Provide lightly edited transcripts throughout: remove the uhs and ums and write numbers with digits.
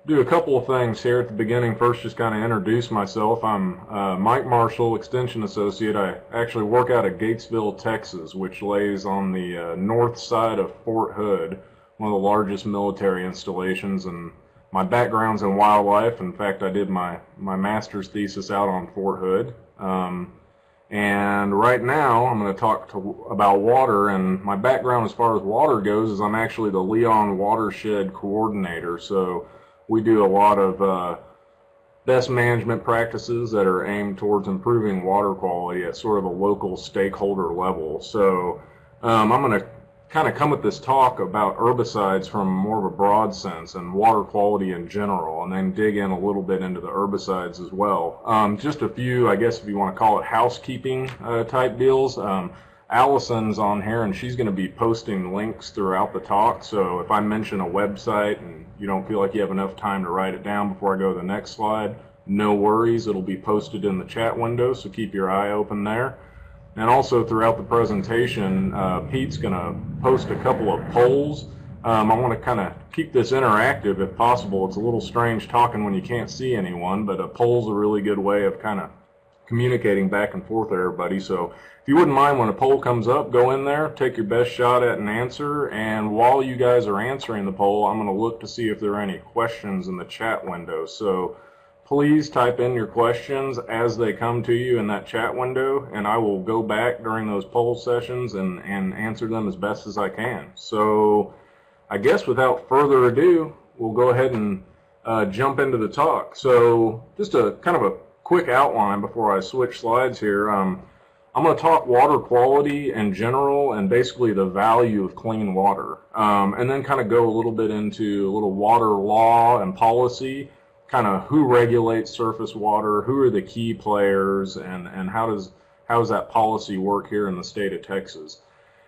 do a couple of things here at the beginning. First, just kind of introduce myself. I'm Mike Marshall, Extension Associate. I actually work out of Gatesville, Texas, which lays on the north side of Fort Hood, one of the largest military installations. And my background's in wildlife. In fact, I did my master's thesis out on Fort Hood. And right now, I'm going to talk about water. And my background as far as water goes is I'm actually the Leon Watershed Coordinator. So we do a lot of best management practices that are aimed towards improving water quality at sort of a local stakeholder level. So I'm going to kind of come at this talk about herbicides from more of a broad sense and water quality in general, and then dig in a little bit into the herbicides as well. Just a few, I guess if you want to call it housekeeping type deals. Allison's on here, and she's going to be posting links throughout the talk. So if I mention a website and you don't feel like you have enough time to write it down before I go to the next slide, no worries. It'll be posted in the chat window, so keep your eye open there. And also throughout the presentation, Pete's going to post a couple of polls. I want to kind of keep this interactive if possible. It's a little strange talking when you can't see anyone, but a poll's a really good way of kind of communicating back and forth with everybody. So if you wouldn't mind, when a poll comes up, go in there, take your best shot at an answer, and while you guys are answering the poll, I'm going to look to see if there are any questions in the chat window. So please type in your questions as they come to you in that chat window, and I will go back during those poll sessions and answer them as best as I can. So I guess without further ado, we'll go ahead and jump into the talk. So just a kind of a quick outline before I switch slides here. I'm going to talk water quality in general and basically the value of clean water, and then kind of go a little bit into a little water law and policy, kind of who regulates surface water, who are the key players, and how does that policy work here in the state of Texas.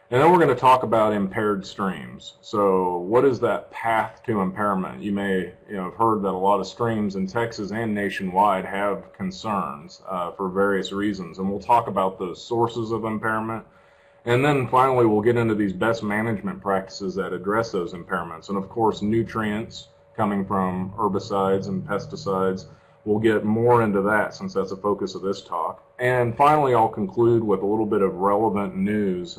And then we're going to talk about impaired streams. So what is that path to impairment? You may have heard that a lot of streams in Texas and nationwide have concerns for various reasons. And we'll talk about those sources of impairment. And then finally, we'll get into these best management practices that address those impairments. And of course, nutrients coming from herbicides and pesticides. We'll get more into that since that's a focus of this talk. And finally, I'll conclude with a little bit of relevant news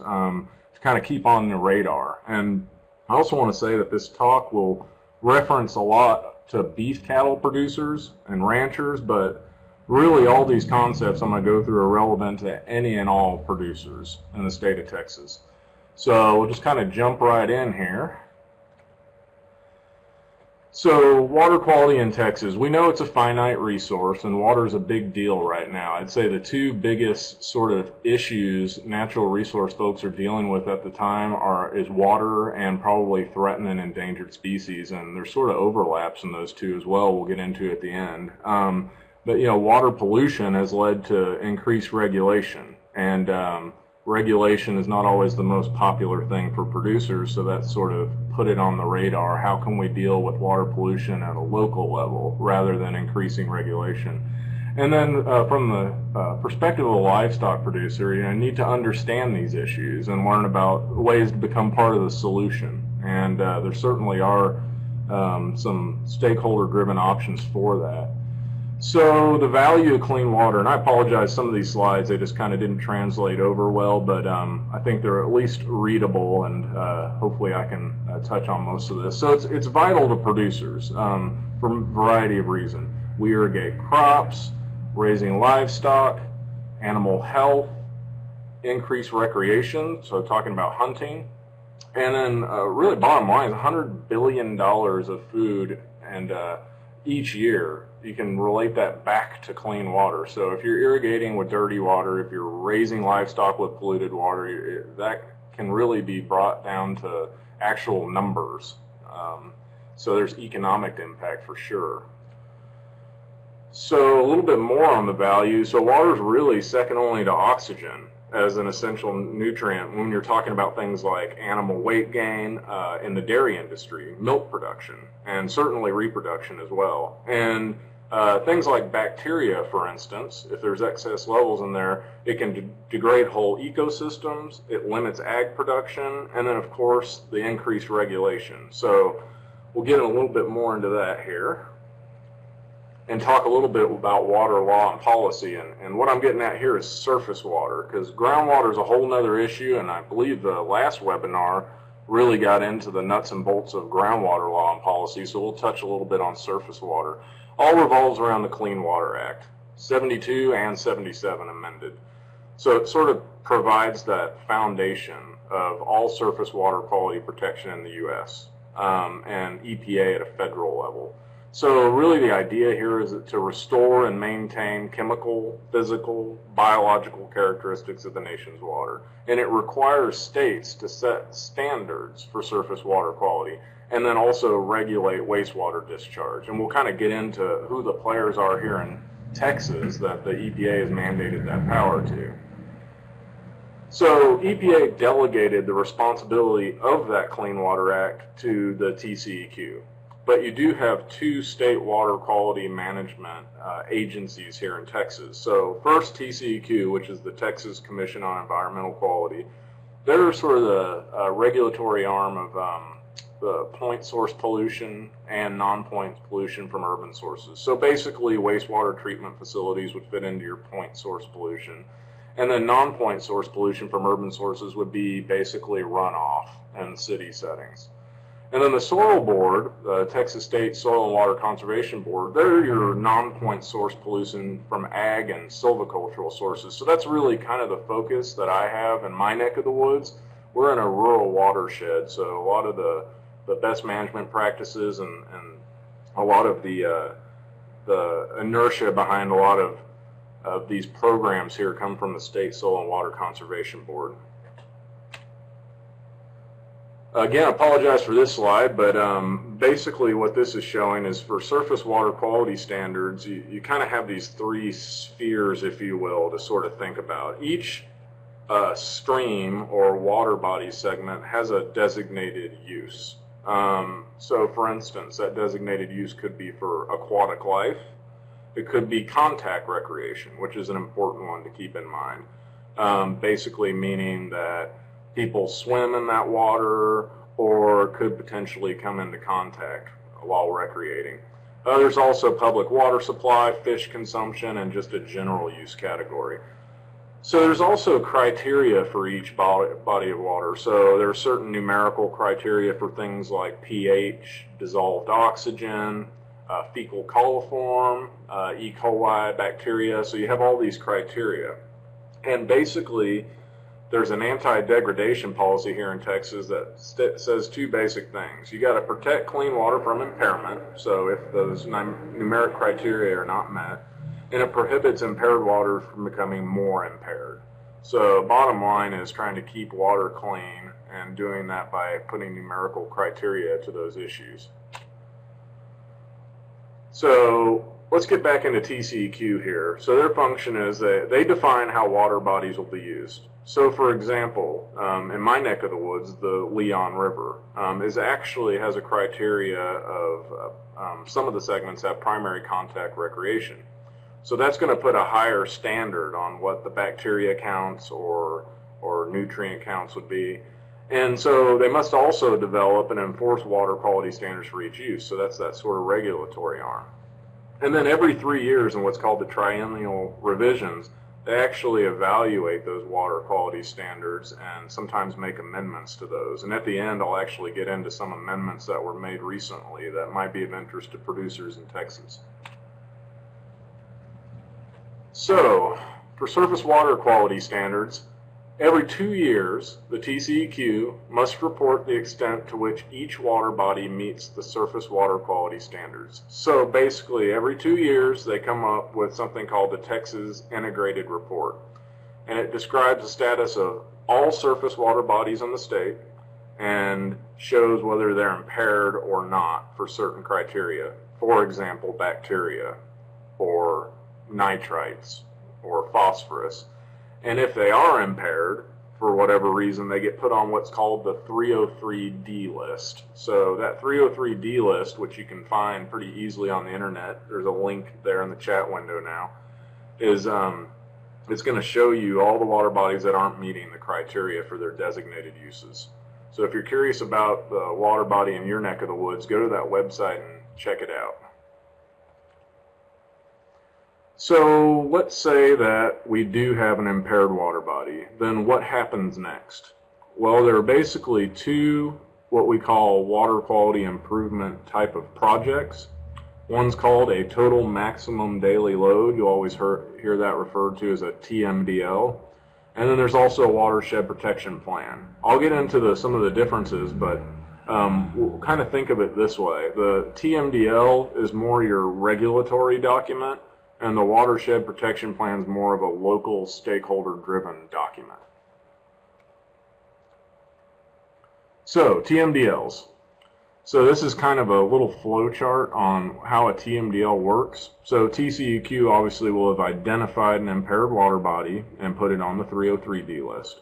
to kind of keep on the radar. And I also want to say that this talk will reference a lot to beef cattle producers and ranchers, but really all these concepts I'm going to go through are relevant to any and all producers in the state of Texas. So we'll just kind of jump right in here. So water quality in Texas, we know it's a finite resource, and water is a big deal right now. I'd say the two biggest sort of issues natural resource folks are dealing with at the time is water and probably threatened and endangered species, and there's sort of overlaps in those two as well. We'll get into at the end. But water pollution has led to increased regulation, and regulation is not always the most popular thing for producers, so that sort of put it on the radar. How can we deal with water pollution at a local level rather than increasing regulation? And then from the perspective of a livestock producer, you need to understand these issues and learn about ways to become part of the solution. And there certainly are some stakeholder-driven options for that. So the value of clean water, and I apologize, some of these slides, they just kind of didn't translate over well, but I think they're at least readable, and hopefully I can touch on most of this. So it's vital to producers for a variety of reasons. We irrigate crops, raising livestock, animal health, increase recreation, so talking about hunting, and then really bottom line is $100 billion of food and each year. You can relate that back to clean water. So if you're irrigating with dirty water, if you're raising livestock with polluted water, that can really be brought down to actual numbers. So there's economic impact for sure. So a little bit more on the value. So water is really second only to oxygen as an essential nutrient when you're talking about things like animal weight gain in the dairy industry, milk production, and certainly reproduction as well. And things like bacteria, for instance, if there's excess levels in there, it can degrade whole ecosystems, it limits ag production, and then of course the increased regulation. So we'll get a little bit more into that here and talk a little bit about water law and policy. And what I'm getting at here is surface water, because groundwater is a whole nother issue, and I believe the last webinar really got into the nuts and bolts of groundwater law and policy, so we'll touch a little bit on surface water. All revolves around the Clean Water Act, 72 and 77 amended. So it sort of provides that foundation of all surface water quality protection in the U.S. And EPA at a federal level. So really the idea here is to restore and maintain chemical, physical, biological characteristics of the nation's water. And it requires states to set standards for surface water quality and then also regulate wastewater discharge. And we'll kind of get into who the players are here in Texas that the EPA has mandated that power to. So EPA delegated the responsibility of that Clean Water Act to the TCEQ. But you do have two state water quality management agencies here in Texas. So first, TCEQ, which is the Texas Commission on Environmental Quality. They're sort of the regulatory arm of the point source pollution and non-point pollution from urban sources. So basically, wastewater treatment facilities would fit into your point source pollution. And then non-point source pollution from urban sources would be basically runoff in city settings. And then the Soil Board, the Texas State Soil and Water Conservation Board, they're your non-point source pollution from ag and silvicultural sources. So that's really kind of the focus that I have in my neck of the woods. We're in a rural watershed, so a lot of the best management practices and a lot of the inertia behind a lot of these programs here come from the State Soil and Water Conservation Board. Again, I apologize for this slide, but basically what this is showing is for surface water quality standards, you kind of have these three spheres, if you will, to sort of think about. Each stream or water body segment has a designated use. So for instance, that designated use could be for aquatic life. It could be contact recreation, which is an important one to keep in mind. Basically meaning that people swim in that water or could potentially come into contact while recreating. There's also public water supply, fish consumption, and just a general use category. So there's also criteria for each body of water. So there are certain numerical criteria for things like pH, dissolved oxygen, fecal coliform, E. coli, bacteria. So you have all these criteria. And basically, there's an anti-degradation policy here in Texas that says two basic things. You got to protect clean water from impairment, so if those numeric criteria are not met, and it prohibits impaired water from becoming more impaired. So bottom line is trying to keep water clean and doing that by putting numerical criteria to those issues. So let's get back into TCEQ here. So their function is they define how water bodies will be used. So for example, in my neck of the woods, the Leon River has a criteria of some of the segments have primary contact recreation. So that's going to put a higher standard on what the bacteria counts or nutrient counts would be. And so they must also develop and enforce water quality standards for each use. So that's that sort of regulatory arm. And then every 3 years in what's called the triennial revisions, they actually evaluate those water quality standards and sometimes make amendments to those. And at the end, I'll actually get into some amendments that were made recently that might be of interest to producers in Texas. So, for surface water quality standards, every 2 years, the TCEQ must report the extent to which each water body meets the surface water quality standards. So basically, every 2 years, they come up with something called the Texas Integrated Report. And it describes the status of all surface water bodies in the state and shows whether they're impaired or not for certain criteria. For example, bacteria or nitrites or phosphorus. And if they are impaired, for whatever reason, they get put on what's called the 303D list. So that 303D list, which you can find pretty easily on the internet, there's a link there in the chat window now, is it's going to show you all the water bodies that aren't meeting the criteria for their designated uses. So if you're curious about the water body in your neck of the woods, go to that website and check it out. So let's say that we do have an impaired water body. Then what happens next? Well, there are basically two what we call water quality improvement type of projects. One's called a total maximum daily load. You'll always hear that referred to as a TMDL. And then there's also a watershed protection plan. I'll get into some of the differences, but we'll kind of think of it this way. The TMDL is more your regulatory document, and the watershed protection plan is more of a local stakeholder-driven document. So, TMDLs. So this is kind of a little flow chart on how a TMDL works. So TCEQ obviously will have identified an impaired water body and put it on the 303D list.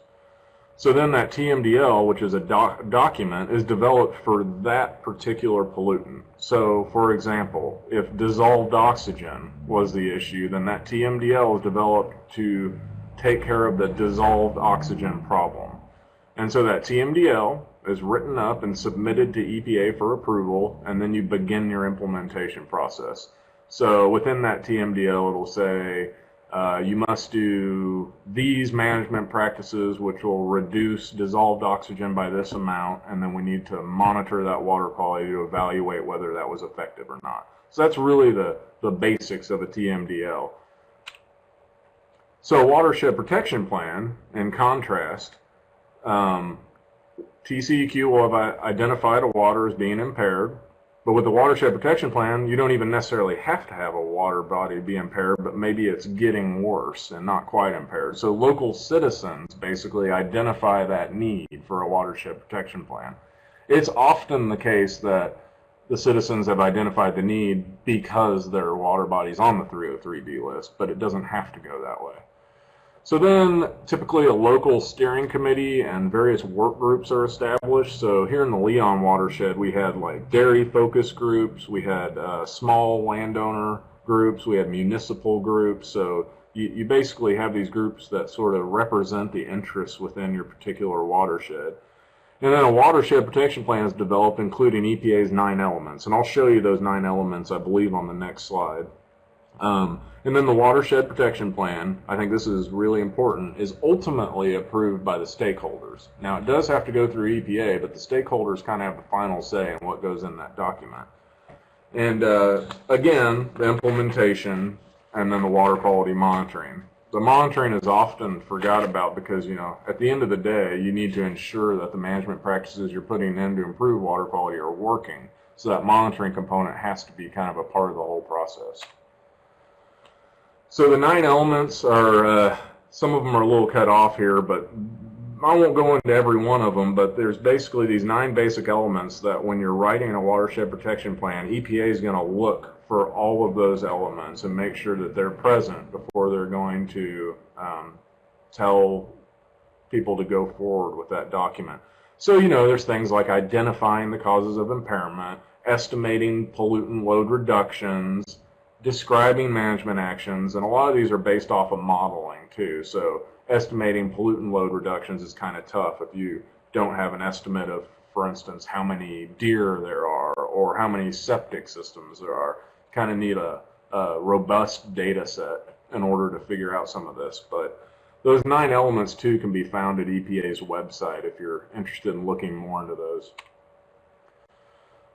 So then that TMDL, which is a document, is developed for that particular pollutant. So for example, if dissolved oxygen was the issue, then that TMDL is developed to take care of the dissolved oxygen problem. And so that TMDL is written up and submitted to EPA for approval, and then you begin your implementation process. So within that TMDL, it'll say you must do these management practices which will reduce dissolved oxygen by this amount, and then we need to monitor that water quality to evaluate whether that was effective or not. So that's really the basics of a TMDL. So a watershed protection plan, in contrast, TCEQ will have identified a water as being impaired, but with the watershed protection plan, you don't even necessarily have to have a water body be impaired, but maybe it's getting worse and not quite impaired. So local citizens basically identify that need for a watershed protection plan. It's often the case that the citizens have identified the need because their water body's on the 303D list, but it doesn't have to go that way. So then typically a local steering committee and various work groups are established. So here in the Leon watershed, we had like dairy focus groups, we had small landowner groups, we had municipal groups. So you basically have these groups that sort of represent the interests within your particular watershed. And then a watershed protection plan is developed including EPA's 9 elements. And I'll show you those 9 elements, I believe, on the next slide. And then the watershed protection plan, I think this is really important, is ultimately approved by the stakeholders. Now it does have to go through EPA, but the stakeholders kind of have the final say in what goes in that document. And again, the implementation and then the water quality monitoring. The monitoring is often forgot about because, you know, at the end of the day, you need to ensure that the management practices you're putting in to improve water quality are working. So that monitoring component has to be kind of a part of the whole process. So the 9 elements are, some of them are a little cut off here, but I won't go into every one of them, but there's basically these 9 basic elements that when you're writing a watershed protection plan, EPA is going to look for all of those elements and make sure that they're present before they're going to tell people to go forward with that document. So, you know, there's things like identifying the causes of impairment, estimating pollutant load reductions, describing management actions, and a lot of these are based off of modeling too. So estimating pollutant load reductions is kind of tough if you don't have an estimate of, for instance, how many deer there are or how many septic systems there are. Kind of need a robust data set in order to figure out some of this. But those 9 elements too can be found at EPA's website if you're interested in looking more into those.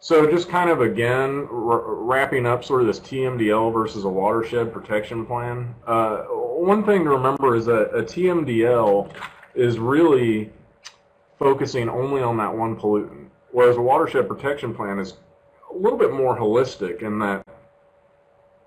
So just kind of, again, wrapping up sort of this TMDL versus a watershed protection plan. One thing to remember is that a TMDL is really focusing only on that one pollutant, whereas a watershed protection plan is a little bit more holistic in that,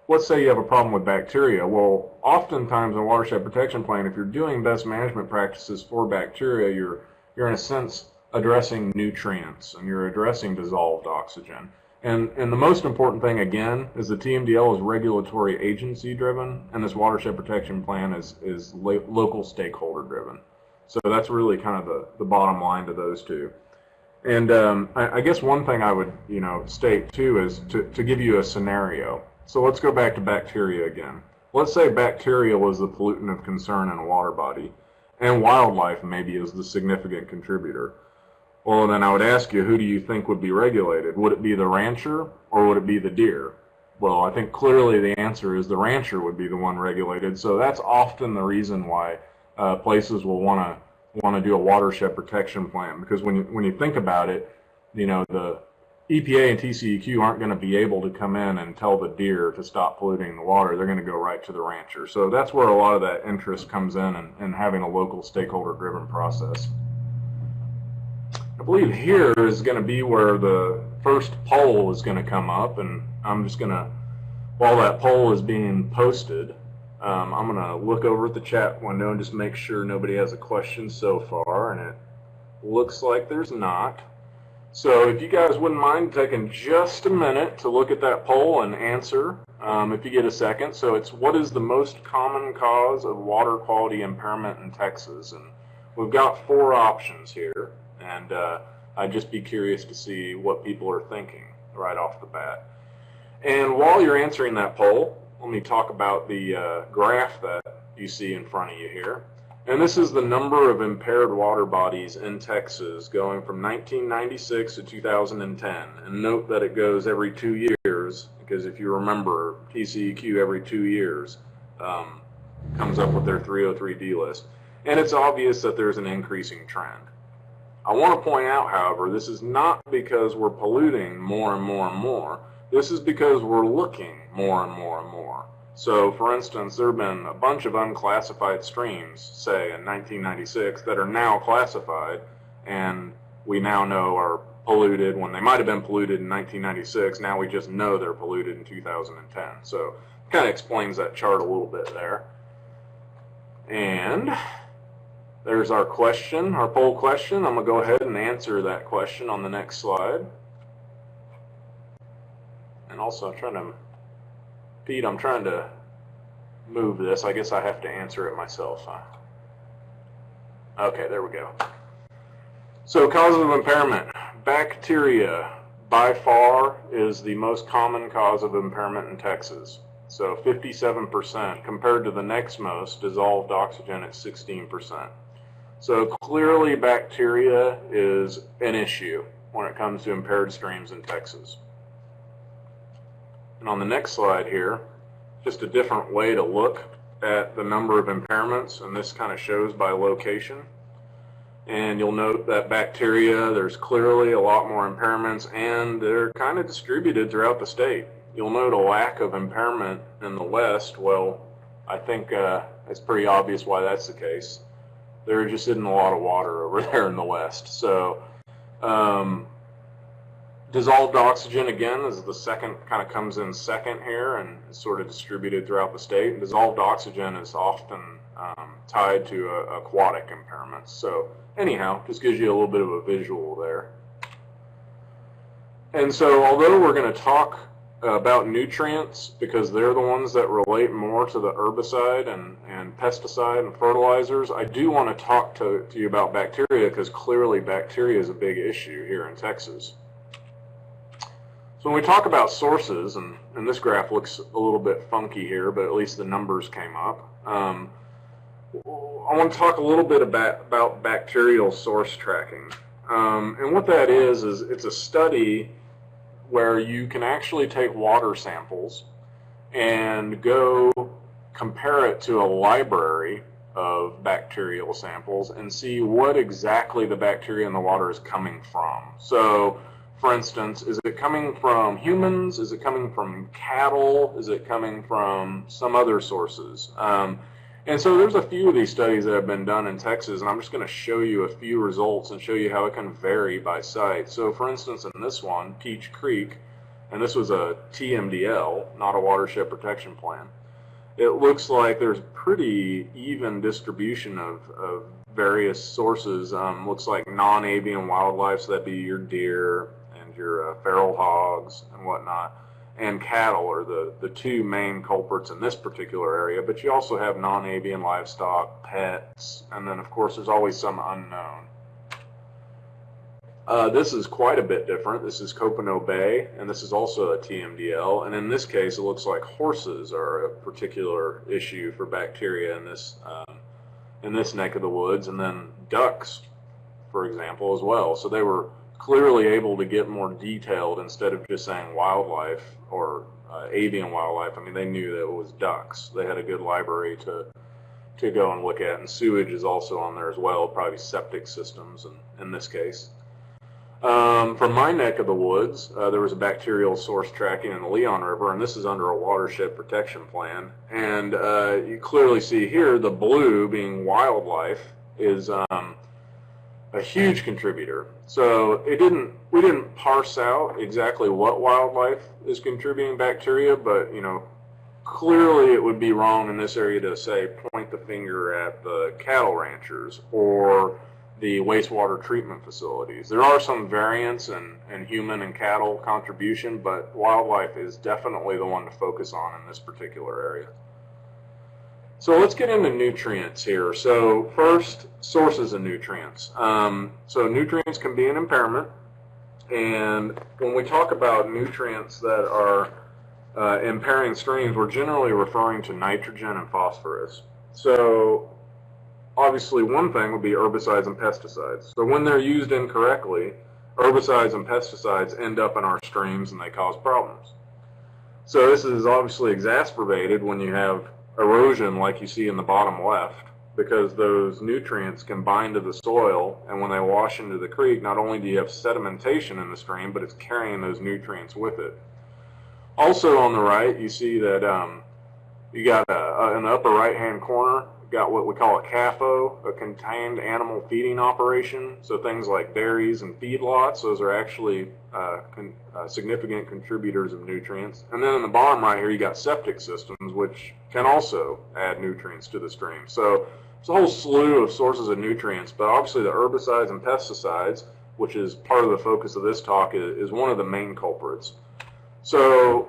let's say you have a problem with bacteria. Well, oftentimes in a watershed protection plan, if you're doing best management practices for bacteria, you're in a sense addressing nutrients and you're addressing dissolved oxygen. And the most important thing, again, is the TMDL is regulatory agency driven, and this watershed protection plan is local stakeholder driven. So that's really kind of the bottom line to those two. And I guess one thing I would, you know, state too is to give you a scenario. So let's go back to bacteria again. Let's say bacteria was the pollutant of concern in a water body, and wildlife maybe is the significant contributor. Well, then I would ask you, who do you think would be regulated? Would it be the rancher or would it be the deer? Well, I think clearly the answer is the rancher would be the one regulated. So that's often the reason why places will want to do a watershed protection plan, because when you think about it, you know, the EPA and TCEQ aren't going to be able to come in and tell the deer to stop polluting the water. They're going to go right to the rancher. So that's where a lot of that interest comes in having a local stakeholder-driven process. I believe here is going to be where the first poll is going to come up, and I'm just going to, while that poll is being posted, I'm going to look over at the chat window and just make sure nobody has a question so far, and it looks like there's not. So if you guys wouldn't mind taking just a minute to look at that poll and answer, if you get a second. So it's, what is the most common cause of water quality impairment in Texas? And we've got 4 options here, and I'd just be curious to see what people are thinking right off the bat. And while you're answering that poll, let me talk about the graph that you see in front of you here. And this is the number of impaired water bodies in Texas going from 1996 to 2010. And note that it goes every 2 years, because if you remember, TCEQ every 2 years comes up with their 303D list. And it's obvious that there's an increasing trend. I want to point out, however, this is not because we're polluting more and more and more. This is because we're looking more and more and more. So, for instance, there have been a bunch of unclassified streams, say, in 1996 that are now classified, and we now know are polluted when they might have been polluted in 1996. Now we just know they're polluted in 2010. So, it kind of explains that chart a little bit there. And there's our question, our poll question. I'm going to go ahead and answer that question on the next slide. And also, Pete, I'm trying to move this. I guess I have to answer it myself, huh? Okay, there we go. So, cause of impairment. Bacteria, by far, is the most common cause of impairment in Texas. So, 57%, compared to the next most, dissolved oxygen at 16%. So, clearly, bacteria is an issue when it comes to impaired streams in Texas. And on the next slide here, just a different way to look at the number of impairments, and this kind of shows by location. And you'll note that bacteria, there's clearly a lot more impairments, and they're kind of distributed throughout the state. You'll note a lack of impairment in the west. Well, I think it's pretty obvious why that's the case. There just isn't a lot of water over there in the west. So, dissolved oxygen, again, is the second, kind of comes in second here and is sort of distributed throughout the state. Dissolved oxygen is often tied to aquatic impairments. So anyhow, just gives you a little bit of a visual there. And so although we're going to talk about nutrients, because they're the ones that relate more to the herbicide and pesticide and fertilizers, I do want to talk to you about bacteria, because clearly bacteria is a big issue here in Texas. So when we talk about sources, and this graph looks a little bit funky here, but at least the numbers came up. I want to talk a little bit about bacterial source tracking. And what that is it's a study where you can actually take water samples and go compare it to a library of bacterial samples and see what exactly the bacteria in the water is coming from. So, for instance, is it coming from humans? Is it coming from cattle? Is it coming from some other sources? And so there's a few of these studies that have been done in Texas, and I'm just going to show you a few results and show you how it can vary by site. So, for instance, in this one, Peach Creek, and this was a TMDL, not a watershed protection plan, it looks like there's pretty even distribution of various sources. Looks like non-avian wildlife, so that'd be your deer and your feral hogs and whatnot, and cattle are the two main culprits in this particular area, but you also have non-avian livestock, pets, and then of course there's always some unknown. This is quite a bit different. This is Copano Bay, and this is also a TMDL, and in this case it looks like horses are a particular issue for bacteria in this neck of the woods, and then ducks for example, as well. So they were clearly able to get more detailed instead of just saying wildlife or avian wildlife. I mean, they knew that it was ducks. They had a good library to go and look at, and sewage is also on there as well, probably septic systems in this case. From my neck of the woods, there was a bacterial source tracking in the Leon River, and this is under a watershed protection plan. And you clearly see here the blue being wildlife is a huge contributor. So we didn't parse out exactly what wildlife is contributing bacteria, but clearly it would be wrong in this area to say point the finger at the cattle ranchers or the wastewater treatment facilities. There are some variants in human and cattle contribution, but wildlife is definitely the one to focus on in this particular area. So let's get into nutrients here. So first, sources of nutrients. So nutrients can be an impairment, and when we talk about nutrients that are impairing streams, we're generally referring to nitrogen and phosphorus. So obviously one thing would be herbicides and pesticides. So when they're used incorrectly, herbicides and pesticides end up in our streams and they cause problems. So this is obviously exacerbated when you have erosion like you see in the bottom left, because those nutrients can bind to the soil, and when they wash into the creek, not only do you have sedimentation in the stream, but it's carrying those nutrients with it. Also on the right, you see that you got in the upper right-hand corner, you got what we call a CAFO, a contained animal feeding operation. So things like dairies and feedlots, those are actually significant contributors of nutrients. And then in the bottom right here, you got septic systems, which can also add nutrients to the stream. So it's a whole slew of sources of nutrients, but obviously the herbicides and pesticides, which is part of the focus of this talk, is one of the main culprits. So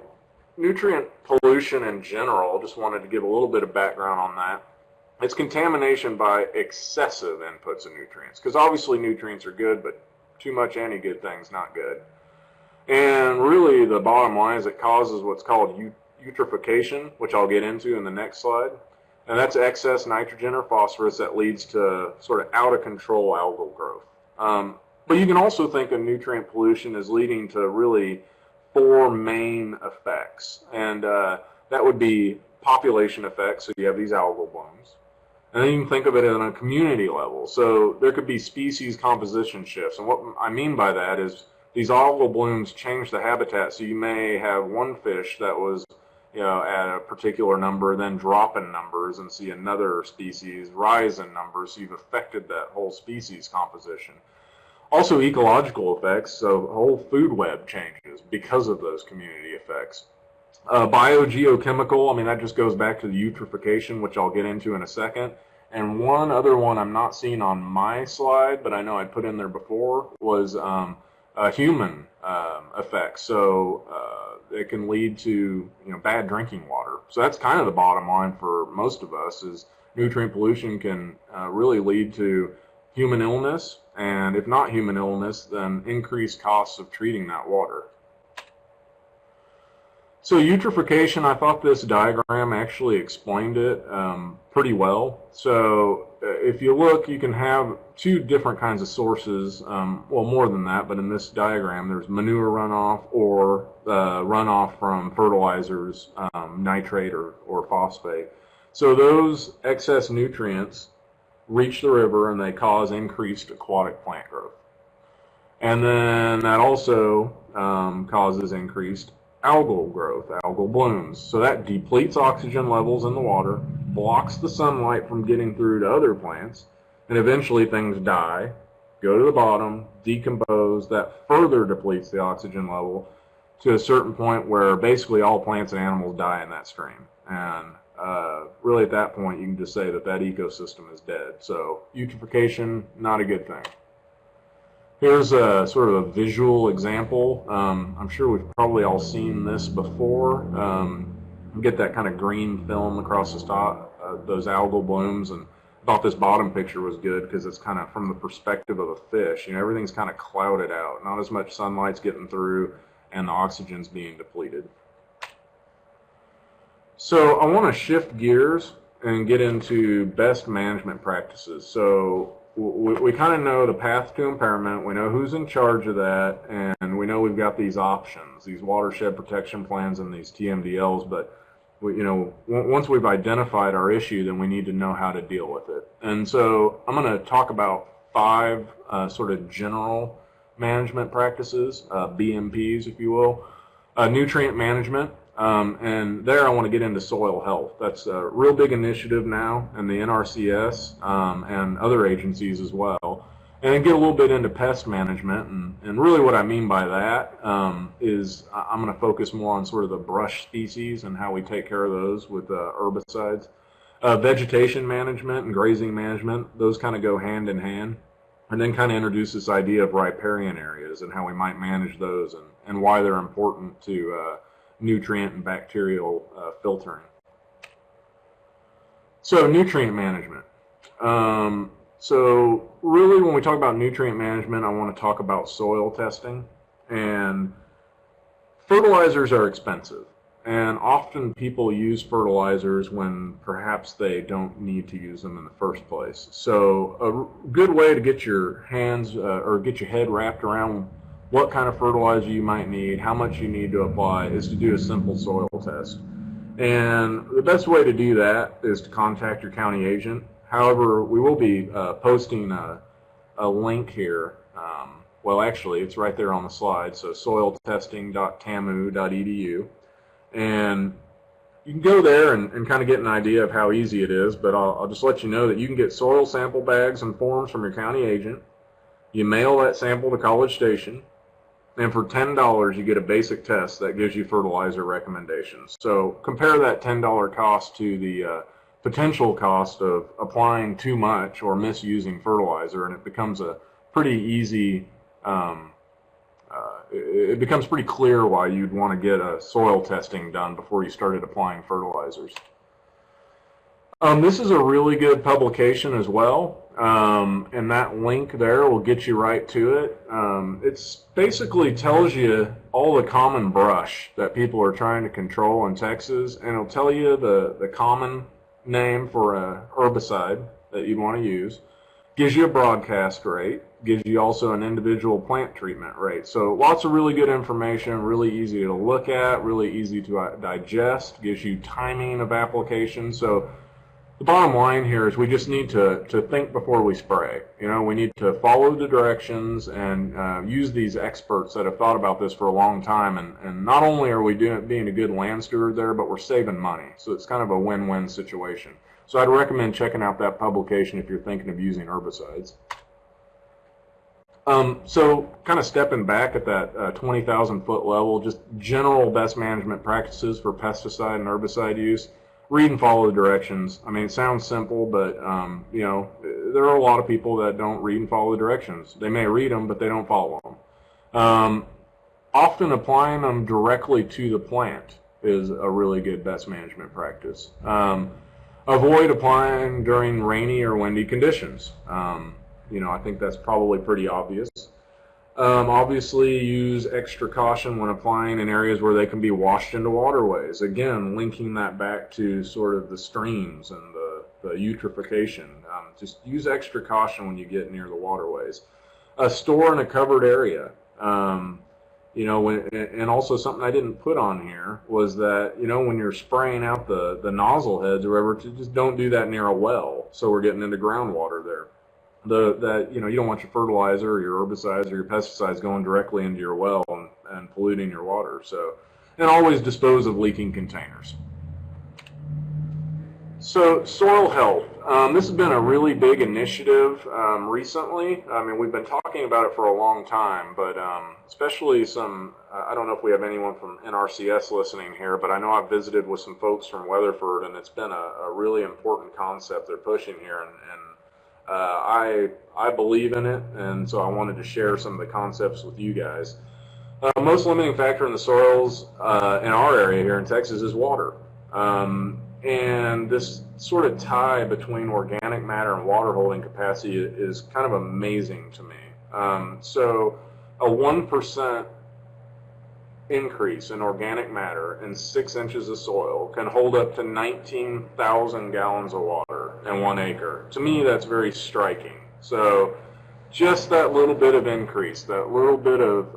nutrient pollution in general, just wanted to give a little bit of background on that. It's contamination by excessive inputs of nutrients, because obviously nutrients are good, but too much any good thing's not good. And really the bottom line is it causes what's called eutrophication, which I'll get into in the next slide. And that's excess nitrogen or phosphorus that leads to sort of out of control algal growth. But you can also think of nutrient pollution as leading to really 4 main effects, and that would be population effects, so you have these algal blooms, and then you can think of it on a community level. So there could be species composition shifts, and what I mean by that is these algal blooms change the habitat, so you may have one fish that was at a particular number, then drop in numbers, and see another species rise in numbers, so you've affected that whole species composition. Also ecological effects, so the whole food web changes because of those community effects. Biogeochemical, I mean, that just goes back to the eutrophication, which I'll get into in a second. And one other one I'm not seeing on my slide, but I know I put in there before, was human effects. So it can lead to bad drinking water. So that's kind of the bottom line for most of us, is nutrient pollution can really lead to human illness, and if not human illness, then increased costs of treating that water. So eutrophication, I thought this diagram actually explained it pretty well. So if you look, you can have 2 different kinds of sources, well, more than that, but in this diagram there's manure runoff or runoff from fertilizers, nitrate or phosphate. So those excess nutrients reach the river and they cause increased aquatic plant growth. And then that also causes increased algal growth, algal blooms. So that depletes oxygen levels in the water, blocks the sunlight from getting through to other plants, and eventually things die, go to the bottom, decompose. That further depletes the oxygen level to a certain point where basically all plants and animals die in that stream. And really at that point you can just say that ecosystem is dead. So eutrophication, not a good thing. Here's a sort of a visual example. I'm sure we've probably all seen this before. You get that kind of green film across the top, those algal blooms, and I thought this bottom picture was good because it's kind of from the perspective of a fish. Everything's kind of clouded out. Not as much sunlight's getting through, and the oxygen's being depleted. So I want to shift gears and get into best management practices. So we kind of know the path to impairment. We know who's in charge of that, and we know we've got these options, these watershed protection plans and these TMDLs. But once we've identified our issue, then we need to know how to deal with it. And so I'm going to talk about 5 sort of general management practices, BMPs, if you will. Nutrient management. And there I want to get into soil health. That's a real big initiative now in the NRCS and other agencies as well. And then get a little bit into pest management. And really what I mean by that is I'm going to focus more on sort of the brush species and how we take care of those with herbicides. Vegetation management and grazing management, those kind of go hand in hand. And then kind of introduce this idea of riparian areas and how we might manage those and why they're important to nutrient and bacterial filtering. So nutrient management. So really when we talk about nutrient management, I want to talk about soil testing. And fertilizers are expensive. And often people use fertilizers when perhaps they don't need to use them in the first place. So a good way to get your hands or get your head wrapped around what kind of fertilizer you might need, how much you need to apply, is to do a simple soil test. And the best way to do that is to contact your county agent. However, we will be posting a link here. Well, actually, it's right there on the slide. So soiltesting.tamu.edu. And you can go there and kind of get an idea of how easy it is, but I'll just let you know that you can get soil sample bags and forms from your county agent. You mail that sample to College Station, and for $10 you get a basic test that gives you fertilizer recommendations. So compare that $10 cost to the potential cost of applying too much or misusing fertilizer, and it becomes a pretty easy it becomes pretty clear why you'd want to get a soil testing done before you started applying fertilizers. This is a really good publication as well, and that link there will get you right to it. It basically tells you all the common brush that people are trying to control in Texas, and it'll tell you the common name for a herbicide that you'd want to use. Gives you a broadcast rate, gives you also an individual plant treatment rate. So lots of really good information, really easy to look at, really easy to digest, gives you timing of application. So the bottom line here is we just need to think before we spray. We need to follow the directions and use these experts that have thought about this for a long time. And not only are we being a good land steward there, but we're saving money. So it's kind of a win-win situation. So I'd recommend checking out that publication if you're thinking of using herbicides. So kind of stepping back at that 20,000 foot level, just general best management practices for pesticide and herbicide use. Read and follow the directions. I mean, it sounds simple, but there are a lot of people that don't read and follow the directions. They may read them, but they don't follow them. Often applying them directly to the plant is a really good best management practice. Avoid applying during rainy or windy conditions. I think that's probably pretty obvious. Obviously, use extra caution when applying in areas where they can be washed into waterways. Again, linking that back to sort of the streams and the eutrophication. Just use extra caution when you get near the waterways. Store in a covered area. And also something I didn't put on here was that, when you're spraying out the nozzle heads or whatever, just don't do that near a well. So we're getting into groundwater there. You don't want your fertilizer or your herbicides or your pesticides going directly into your well and polluting your water. So, and always dispose of leaking containers. So soil health. This has been a really big initiative recently. I mean, we've been talking about it for a long time, but especially I don't know if we have anyone from NRCS listening here, but I know I've visited with some folks from Weatherford, and it's been a really important concept they're pushing here, and I believe in it, and so I wanted to share some of the concepts with you guys. Most limiting factor in the soils in our area here in Texas is water. And this sort of tie between organic matter and water holding capacity is kind of amazing to me. So a 1% increase in organic matter in 6 inches of soil can hold up to 19,000 gallons of water in 1 acre. To me, that's very striking. So just that little bit of increase, that little bit of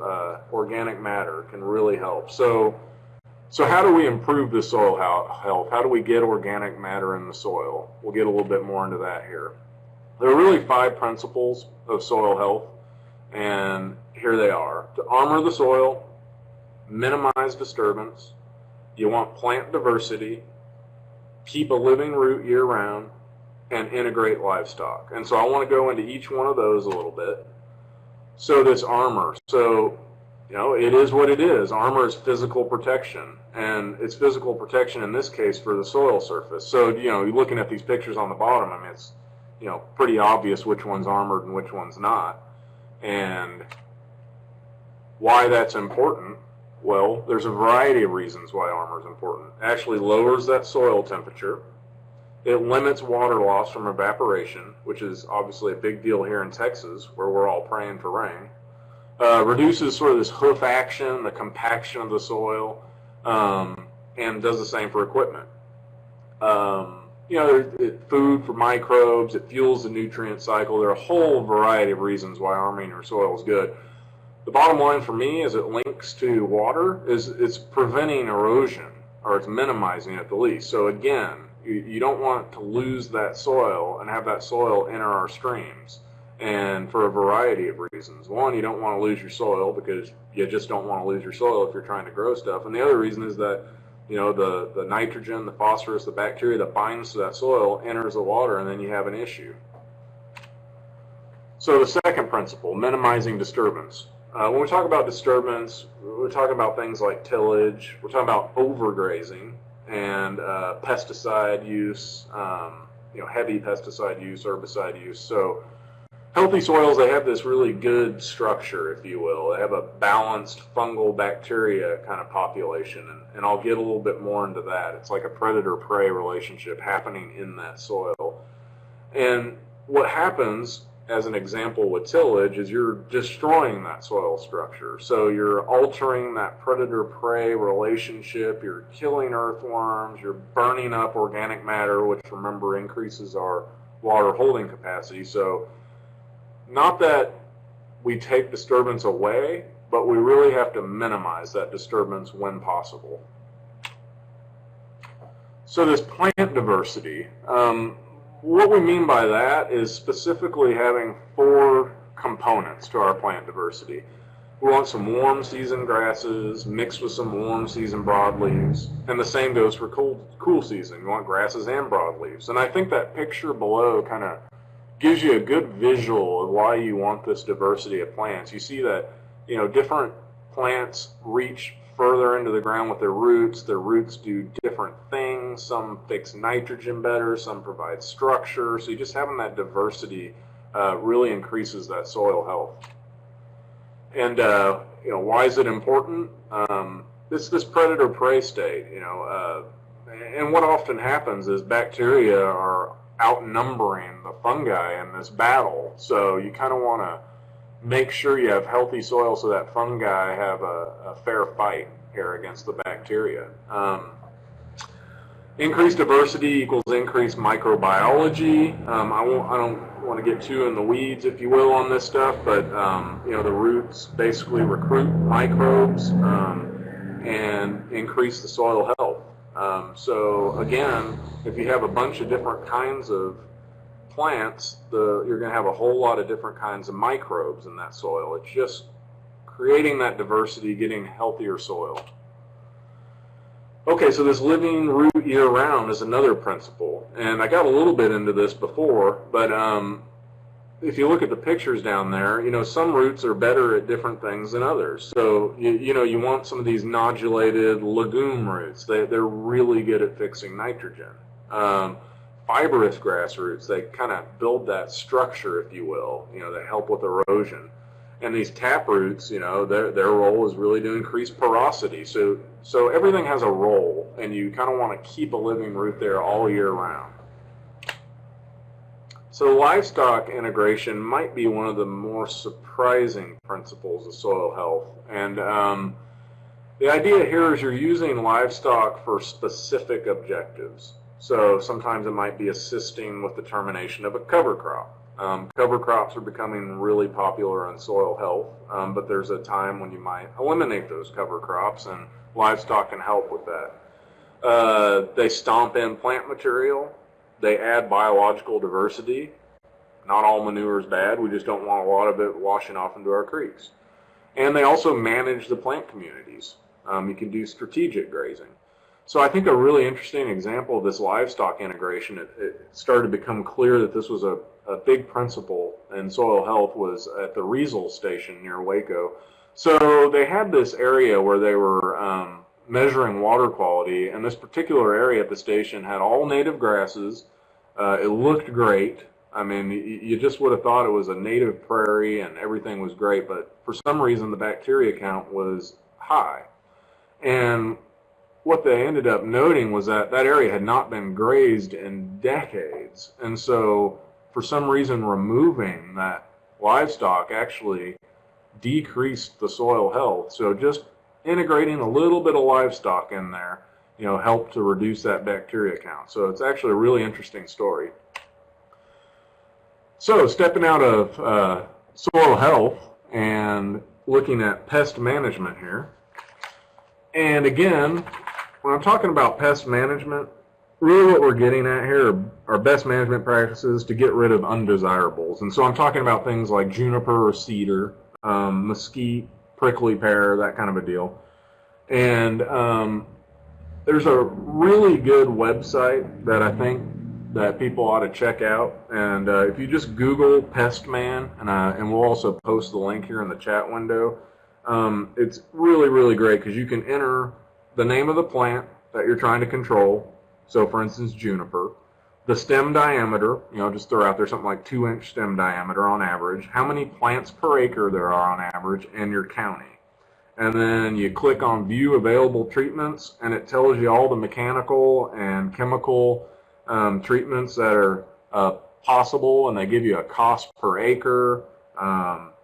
organic matter can really help. So how do we improve the soil health? How do we get organic matter in the soil? We'll get a little bit more into that here. There are really 5 principles of soil health, and here they are. To armor the soil, minimize disturbance, you want plant diversity, keep a living root year-round, and integrate livestock. And so I want to go into each one of those a little bit. So this armor, so it is what it is. Armor is physical protection, and it's physical protection in this case for the soil surface. So you're looking at these pictures on the bottom. I mean, it's pretty obvious which one's armored and which one's not. And why that's important? Well, there's a variety of reasons why armor is important. It actually lowers that soil temperature. It limits water loss from evaporation, which is obviously a big deal here in Texas, where we're all praying for rain. Reduces sort of this hoof action, the compaction of the soil, and does the same for equipment. Food for microbes, it fuels the nutrient cycle. There are a whole variety of reasons why arming your soil is good. The bottom line for me is it links to water, it's preventing erosion, or it's minimizing it at the least. So again, you don't want to lose that soil and have that soil enter our streams, and for a variety of reasons. One, you don't want to lose your soil because you just don't want to lose your soil if you're trying to grow stuff. And the other reason is that the nitrogen, the phosphorus, the bacteria that binds to that soil enters the water, and then you have an issue. So the second principle, minimizing disturbance. When we talk about disturbance, we're talking about things like tillage, we're talking about overgrazing, and pesticide use, heavy pesticide use, herbicide use. So healthy soils, they have this really good structure, if you will. They have a balanced fungal bacteria kind of population, and I'll get a little bit more into that. It's like a predator-prey relationship happening in that soil. And what happens, as an example with tillage, is you're destroying that soil structure. So you're altering that predator-prey relationship, you're killing earthworms, you're burning up organic matter, which, remember, increases our water holding capacity. So not that we take disturbance away, but we really have to minimize that disturbance when possible. So this plant diversity, what we mean by that is specifically having 4 components to our plant diversity. We want some warm season grasses mixed with some warm season broadleaves, and the same goes for cool season. You want grasses and broadleaves. And I think that picture below kind of gives you a good visual of why you want this diversity of plants. You see that different plants reach further into the ground with their roots. Their roots do different things. Some fix nitrogen better, some provide structure. So just having that diversity really increases that soil health. And why is it important? This predator-prey state. And what often happens is bacteria are outnumbering the fungi in this battle. So you kind of want to make sure you have healthy soil so that fungi have a fair fight here against the bacteria. Increased diversity equals increased microbiology. I don't want to get too in the weeds, if you will, on this stuff, but the roots basically recruit microbes and increase the soil health. So again, if you have a bunch of different kinds of plants, you're going to have a whole lot of different kinds of microbes in that soil. It's just creating that diversity, getting healthier soil. Okay, so this living root year-round is another principle, and I got a little bit into this before, but if you look at the pictures down there, some roots are better at different things than others. So you want some of these nodulated legume roots. They're really good at fixing nitrogen. Fibrous grass roots, they kind of build that structure, if you will, that help with erosion. And these tap roots, their role is really to increase porosity. So everything has a role, and you kind of want to keep a living root there all year round. So livestock integration might be one of the more surprising principles of soil health. And the idea here is you're using livestock for specific objectives. So sometimes it might be assisting with the termination of a cover crop. Cover crops are becoming really popular in soil health, but there's a time when you might eliminate those cover crops, and livestock can help with that. They stomp in plant material. They add biological diversity. Not all manure is bad. We just don't want a lot of it washing off into our creeks. And they also manage the plant communities. You can do strategic grazing. So I think a really interesting example of this livestock integration, it started to become clear that this was a big principle in soil health, was at the RIPARIAN station near Waco. So they had this area where they were measuring water quality, and this particular area at the station had all native grasses. It looked great. I mean, you just would have thought it was a native prairie and everything was great, but for some reason the bacteria count was high. And what they ended up noting was that that area had not been grazed in decades. And so for some reason removing that livestock actually decreased the soil health. So just integrating a little bit of livestock in there, helped to reduce that bacteria count. So it's actually a really interesting story. So stepping out of soil health and looking at pest management here. And again, when I'm talking about pest management, really what we're getting at here are best management practices to get rid of undesirables. And so I'm talking about things like juniper or cedar, mesquite, prickly pear, that kind of a deal. And there's a really good website that I think that people ought to check out. And if you just Google Pest Man, and we'll also post the link here in the chat window, it's really, really great because you can enter the name of the plant that you're trying to control. So for instance, juniper, the stem diameter, just throw out there something like 2-inch stem diameter on average, how many plants per acre there are on average, and your county. And then you click on view available treatments, and it tells you all the mechanical and chemical treatments that are possible, and they give you a cost per acre,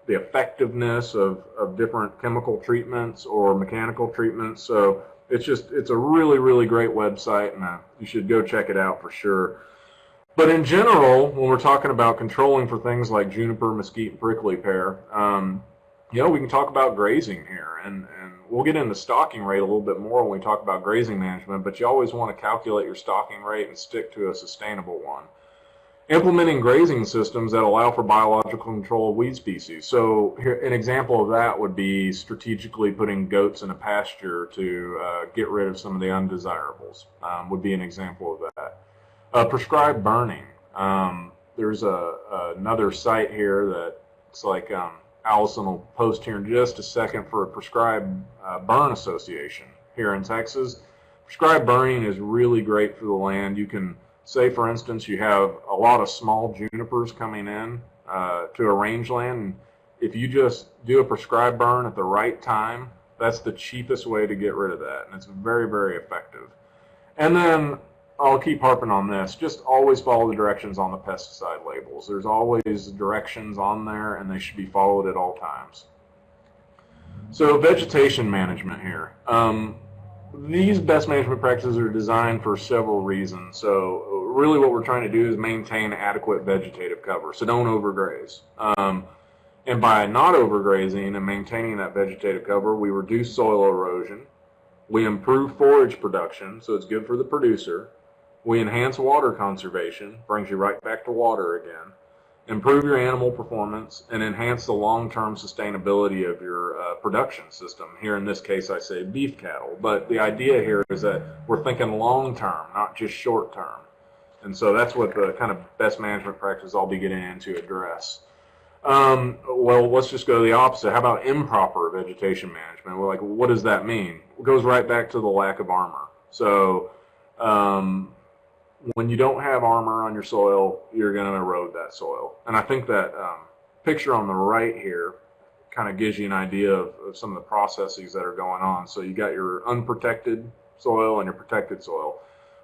the effectiveness of different chemical treatments or mechanical treatments. So it's a really, really great website, and you should go check it out for sure. But in general, when we're talking about controlling for things like juniper, mesquite, and prickly pear, we can talk about grazing here, and we'll get into stocking rate a little bit more when we talk about grazing management, but you always want to calculate your stocking rate and stick to a sustainable one. Implementing grazing systems that allow for biological control of weed species. So here, an example of that would be strategically putting goats in a pasture to get rid of some of the undesirables, would be an example of that. Prescribed burning. There's another site here that it's like Allison will post here in just a second for a prescribed burn association here in Texas. Prescribed burning is really great for the land. You can say, for instance, you have a lot of small junipers coming in to a rangeland. And if you just do a prescribed burn at the right time, that's the cheapest way to get rid of that. And it's very, very effective. And then I'll keep harping on this. Just always follow the directions on the pesticide labels. There's always directions on there, and they should be followed at all times. So vegetation management here. These best management practices are designed for several reasons. So really what we're trying to do is maintain adequate vegetative cover. So don't overgraze. And by not overgrazing and maintaining that vegetative cover, we reduce soil erosion. We improve forage production, so it's good for the producer. We enhance water conservation, brings you right back to water again. Improve your animal performance, and enhance the long-term sustainability of your production system. Here in this case I say beef cattle, but the idea here is that we're thinking long-term, not just short-term. And so that's what the kind of best management practices I'll be getting into address. Well, let's just go to the opposite. How about improper vegetation management? Well, what does that mean? It goes right back to the lack of armor. So when you don't have armor on your soil, you're going to erode that soil. And I think that picture on the right here kind of gives you an idea of some of the processes that are going on. So you got your unprotected soil and your protected soil.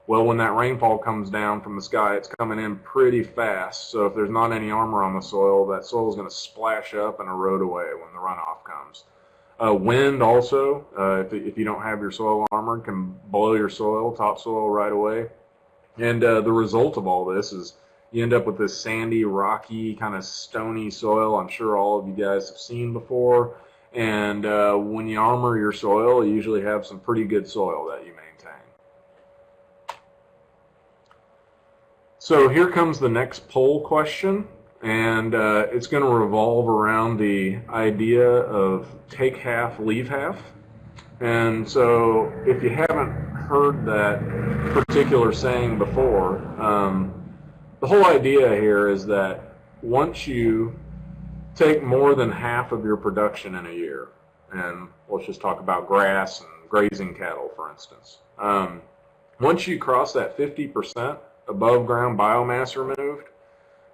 Well, when that rainfall comes down from the sky, it's coming in pretty fast. So if there's not any armor on the soil, that soil is going to splash up and erode away when the runoff comes. Wind also, if you don't have your soil armored, can blow your soil, topsoil right away. And the result of all this is you end up with this sandy, rocky, kind of stony soil I'm sure all of you guys have seen before. And when you armor your soil, you usually have some pretty good soil that you maintain. So here comes the next poll question, and it's going to revolve around the idea of take half, leave half. And so if you haven't heard that particular saying before, the whole idea here is that once you take more than half of your production in a year, and let's just talk about grass and grazing cattle, for instance. Once you cross that 50% above ground biomass removed,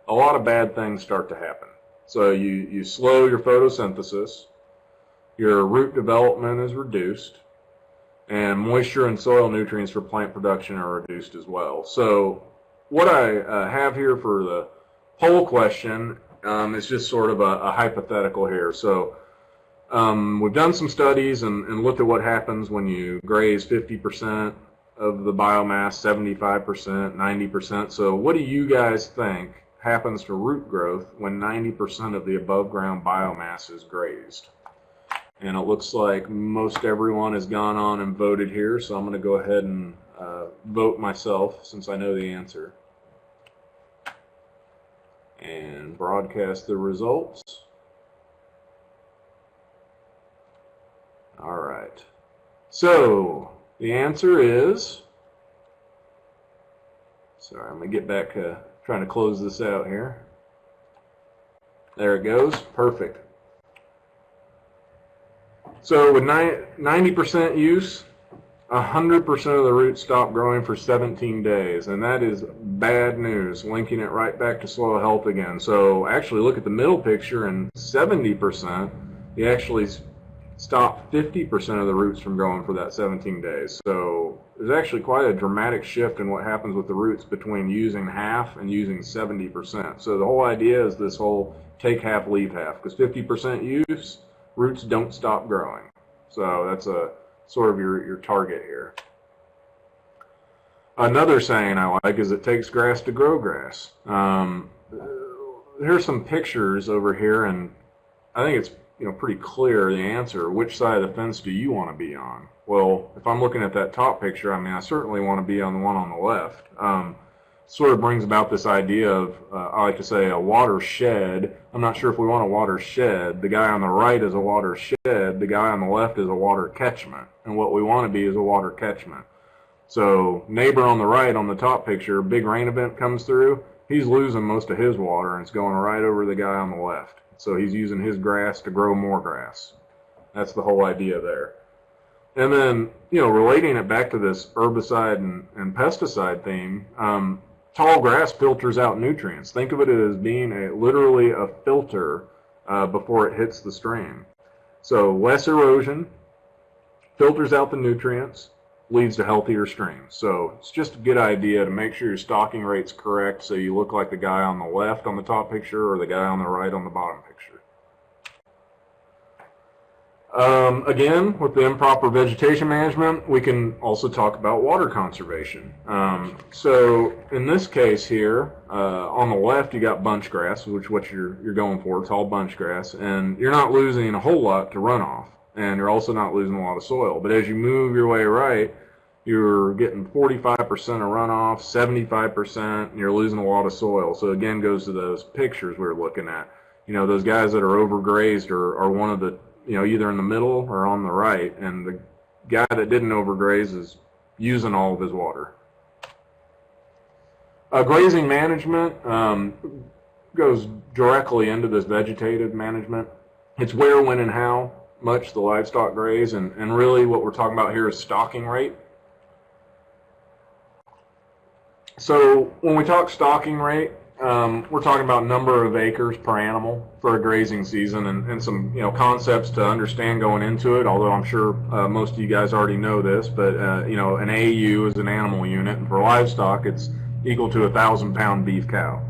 a lot of bad things start to happen. So you slow your photosynthesis, your root development is reduced, and moisture and soil nutrients for plant production are reduced as well. So what I have here for the poll question is just sort of a hypothetical here. So we've done some studies and looked at what happens when you graze 50% of the biomass, 75%, 90%. So what do you guys think happens to root growth when 90% of the above ground biomass is grazed? And it looks like most everyone has gone on and voted here, so I'm going to go ahead and vote myself since I know the answer. And broadcast the results. All right. So the answer is, sorry, I'm going to get back trying to close this out here. There it goes. Perfect. So with 90% use, 100% of the roots stop growing for 17 days, and that is bad news, linking it right back to soil health again. So actually look at the middle picture, and 70%, you actually stop 50% of the roots from growing for that 17 days. So there's actually quite a dramatic shift in what happens with the roots between using half and using 70%. So the whole idea is this whole take half, leave half, because 50% use, roots don't stop growing. So that's a sort of your target here. Another saying I like is it takes grass to grow grass. Here's some pictures over here, and I think it's pretty clear the answer. Which side of the fence do you want to be on? Well, if I'm looking at that top picture, I mean, I certainly want to be on the one on the left. Sort of brings about this idea of, I like to say, a watershed. I'm not sure if we want a watershed. The guy on the right is a watershed. The guy on the left is a water catchment. And what we want to be is a water catchment. So neighbor on the right on the top picture, big rain event comes through, he's losing most of his water, and it's going right over the guy on the left. So he's using his grass to grow more grass. That's the whole idea there. And then, relating it back to this herbicide and pesticide theme, tall grass filters out nutrients. Think of it as being literally a filter before it hits the stream. So less erosion, filters out the nutrients, leads to healthier streams. So it's just a good idea to make sure your stocking rate's correct so you look like the guy on the left on the top picture or the guy on the right on the bottom picture. Again, with the improper vegetation management, we can also talk about water conservation. So in this case here, on the left you got bunch grass, which is what you're going for. It's all bunch grass, and you're not losing a whole lot to runoff, and you're also not losing a lot of soil. But as you move your way right, you're getting 45% of runoff, 75%, and you're losing a lot of soil. So again, goes to those pictures we were looking at. Those guys that are overgrazed are one of the, either in the middle or on the right, and the guy that didn't overgraze is using all of his water. Grazing management goes directly into this vegetative management. It's where, when, and how much the livestock graze, and really what we're talking about here is stocking rate. So when we talk stocking rate, we're talking about number of acres per animal for a grazing season, and some concepts to understand going into it, although I'm sure most of you guys already know this, but an AU is an animal unit, and for livestock it's equal to a 1,000-pound beef cow.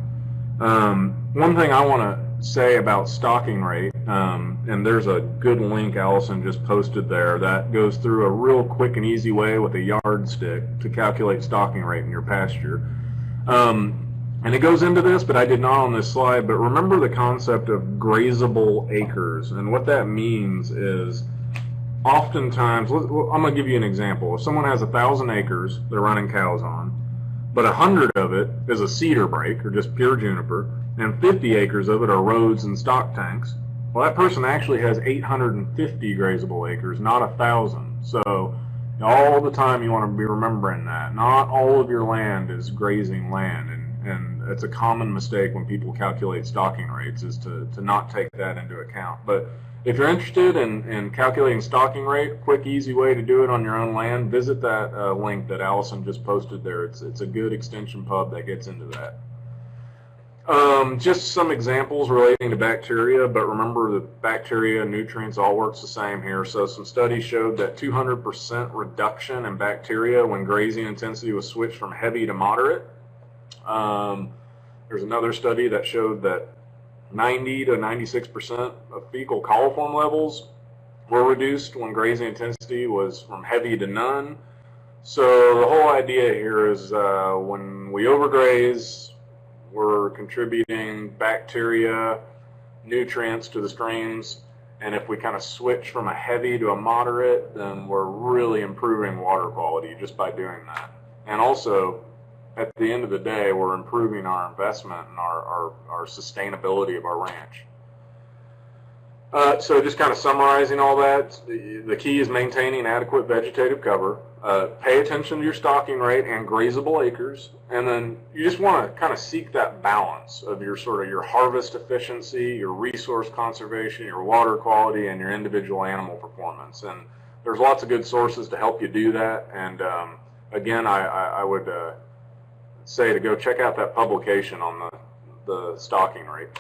One thing I want to say about stocking rate, and there's a good link Allison just posted there that goes through a real quick and easy way with a yardstick to calculate stocking rate in your pasture. And it goes into this, but I did not on this slide, but remember the concept of grazable acres. And what that means is oftentimes, I'm going to give you an example. If someone has 1,000 acres they're running cows on, but 100 of it is a cedar brake or just pure juniper, and 50 acres of it are roads and stock tanks, well, that person actually has 850 grazable acres, not 1,000. So all the time you want to be remembering that. Not all of your land is grazing land, and it's a common mistake when people calculate stocking rates is to not take that into account. But if you're interested in calculating stocking rate, quick, easy way to do it on your own land, visit that link that Allison just posted there. It's a good extension pub that gets into that. Just some examples relating to bacteria, but remember that bacteria, nutrients, all works the same here. So some studies showed that 200% reduction in bacteria when grazing intensity was switched from heavy to moderate. There's another study that showed that 90 to 96% of fecal coliform levels were reduced when grazing intensity was from heavy to none. So the whole idea here is when we overgraze, we're contributing bacteria, nutrients to the streams, and if we kind of switch from a heavy to a moderate, then we're really improving water quality just by doing that. And also, at the end of the day, we're improving our investment and our sustainability of our ranch. So just kind of summarizing all that, the key is maintaining adequate vegetative cover. Pay attention to your stocking rate and grazable acres, and then you just want to kind of seek that balance of your your harvest efficiency, your resource conservation, your water quality, and your individual animal performance. And there's lots of good sources to help you do that. And again, I would say to go check out that publication on the stocking rate.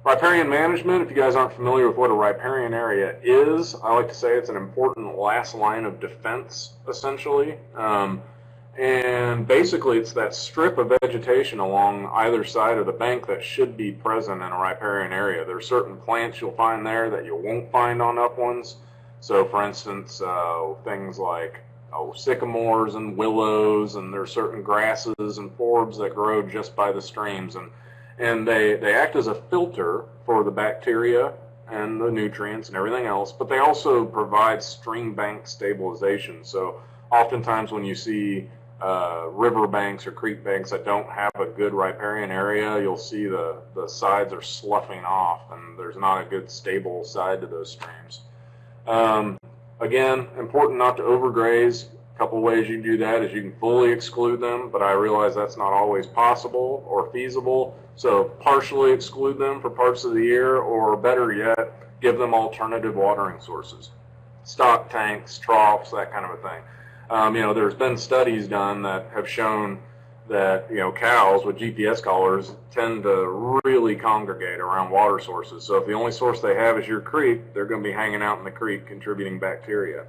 Riparian management, if you guys aren't familiar with what a riparian area is, I like to say it's an important last line of defense, essentially. And basically it's that strip of vegetation along either side of the bank that should be present in a riparian area. There are certain plants you'll find there that you won't find on uplands. So for instance, things like sycamores and willows, and there are certain grasses and forbs that grow just by the streams. And they act as a filter for the bacteria and the nutrients and everything else, but they also provide stream bank stabilization. So oftentimes when you see river banks or creek banks that don't have a good riparian area, you'll see the sides are sloughing off and there's not a good stable side to those streams. Again, important not to overgraze. A couple ways you can do that is you can fully exclude them, but I realize that's not always possible or feasible. So partially exclude them for parts of the year, or better yet, give them alternative watering sources. Stock tanks, troughs, that kind of a thing. There's been studies done that have shown that cows with GPS collars tend to really congregate around water sources. So if the only source they have is your creek, they're going to be hanging out in the creek contributing bacteria.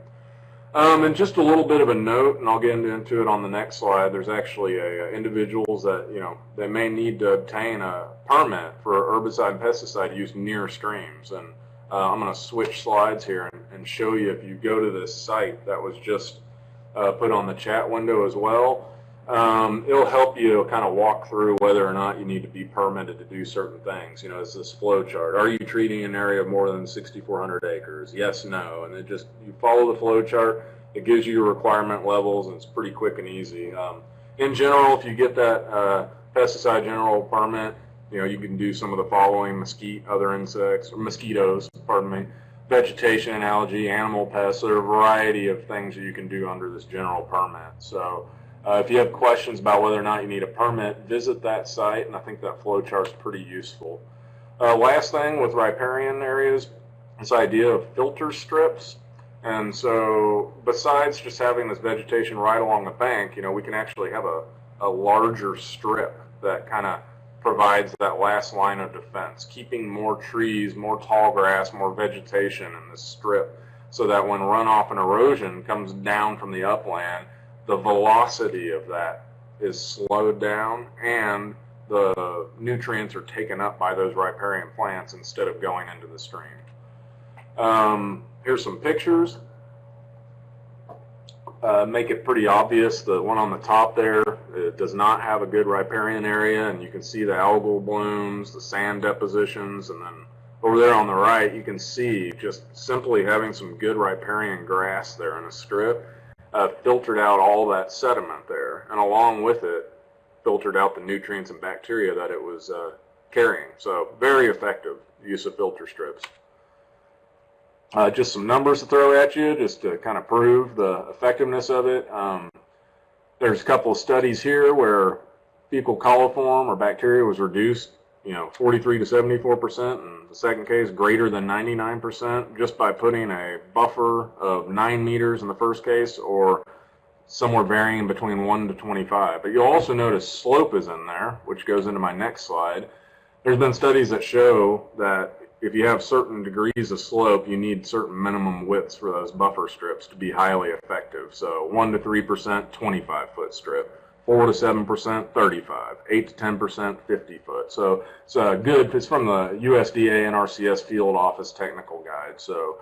And just a little bit of a note, and I'll get into it on the next slide. There's actually individuals that they may need to obtain a permit for herbicide and pesticide use near streams. And I'm going to switch slides here and show you, if you go to this site that was just put on the chat window as well. It'll help you kind of walk through whether or not you need to be permitted to do certain things. It's this flow chart. Are you treating an area of more than 6,400 acres? Yes, no. And you follow the flow chart. It gives you your requirement levels, and it's pretty quick and easy. In general, if you get that pesticide general permit, you can do some of the following: other insects, or mosquitoes, vegetation and algae, animal pests. There are a variety of things that you can do under this general permit. So if you have questions about whether or not you need a permit, visit that site, and I think that flow chart is pretty useful. Last thing with riparian areas, this idea of filter strips. And so besides just having this vegetation right along the bank, we can actually have a larger strip that kind of provides that last line of defense, keeping more trees, more tall grass, more vegetation in this strip, so that when runoff and erosion comes down from the upland, the velocity of that is slowed down and the nutrients are taken up by those riparian plants instead of going into the stream. Here's some pictures. make it pretty obvious. The one on the top there, it does not have a good riparian area, and you can see the algal blooms, the sand depositions, and then over there on the right, you can see just simply having some good riparian grass there in a strip filtered out all that sediment there, and along with it, filtered out the nutrients and bacteria that it was carrying. So very effective use of filter strips. Just some numbers to throw at you just to kind of prove the effectiveness of it. There's a couple of studies here where fecal coliform or bacteria was reduced, 43 to 74%, and the second case greater than 99% just by putting a buffer of 9 meters in the first case, or somewhere varying between 1 to 25. But you'll also notice slope is in there, which goes into my next slide. There's been studies that show that if you have certain degrees of slope, you need certain minimum widths for those buffer strips to be highly effective. So 1 to 3%, 25-foot strip. 4 to 7%, 35. 8 to 10%, 50 foot. So it's good. It's from the USDA NRCS Field Office Technical Guide. So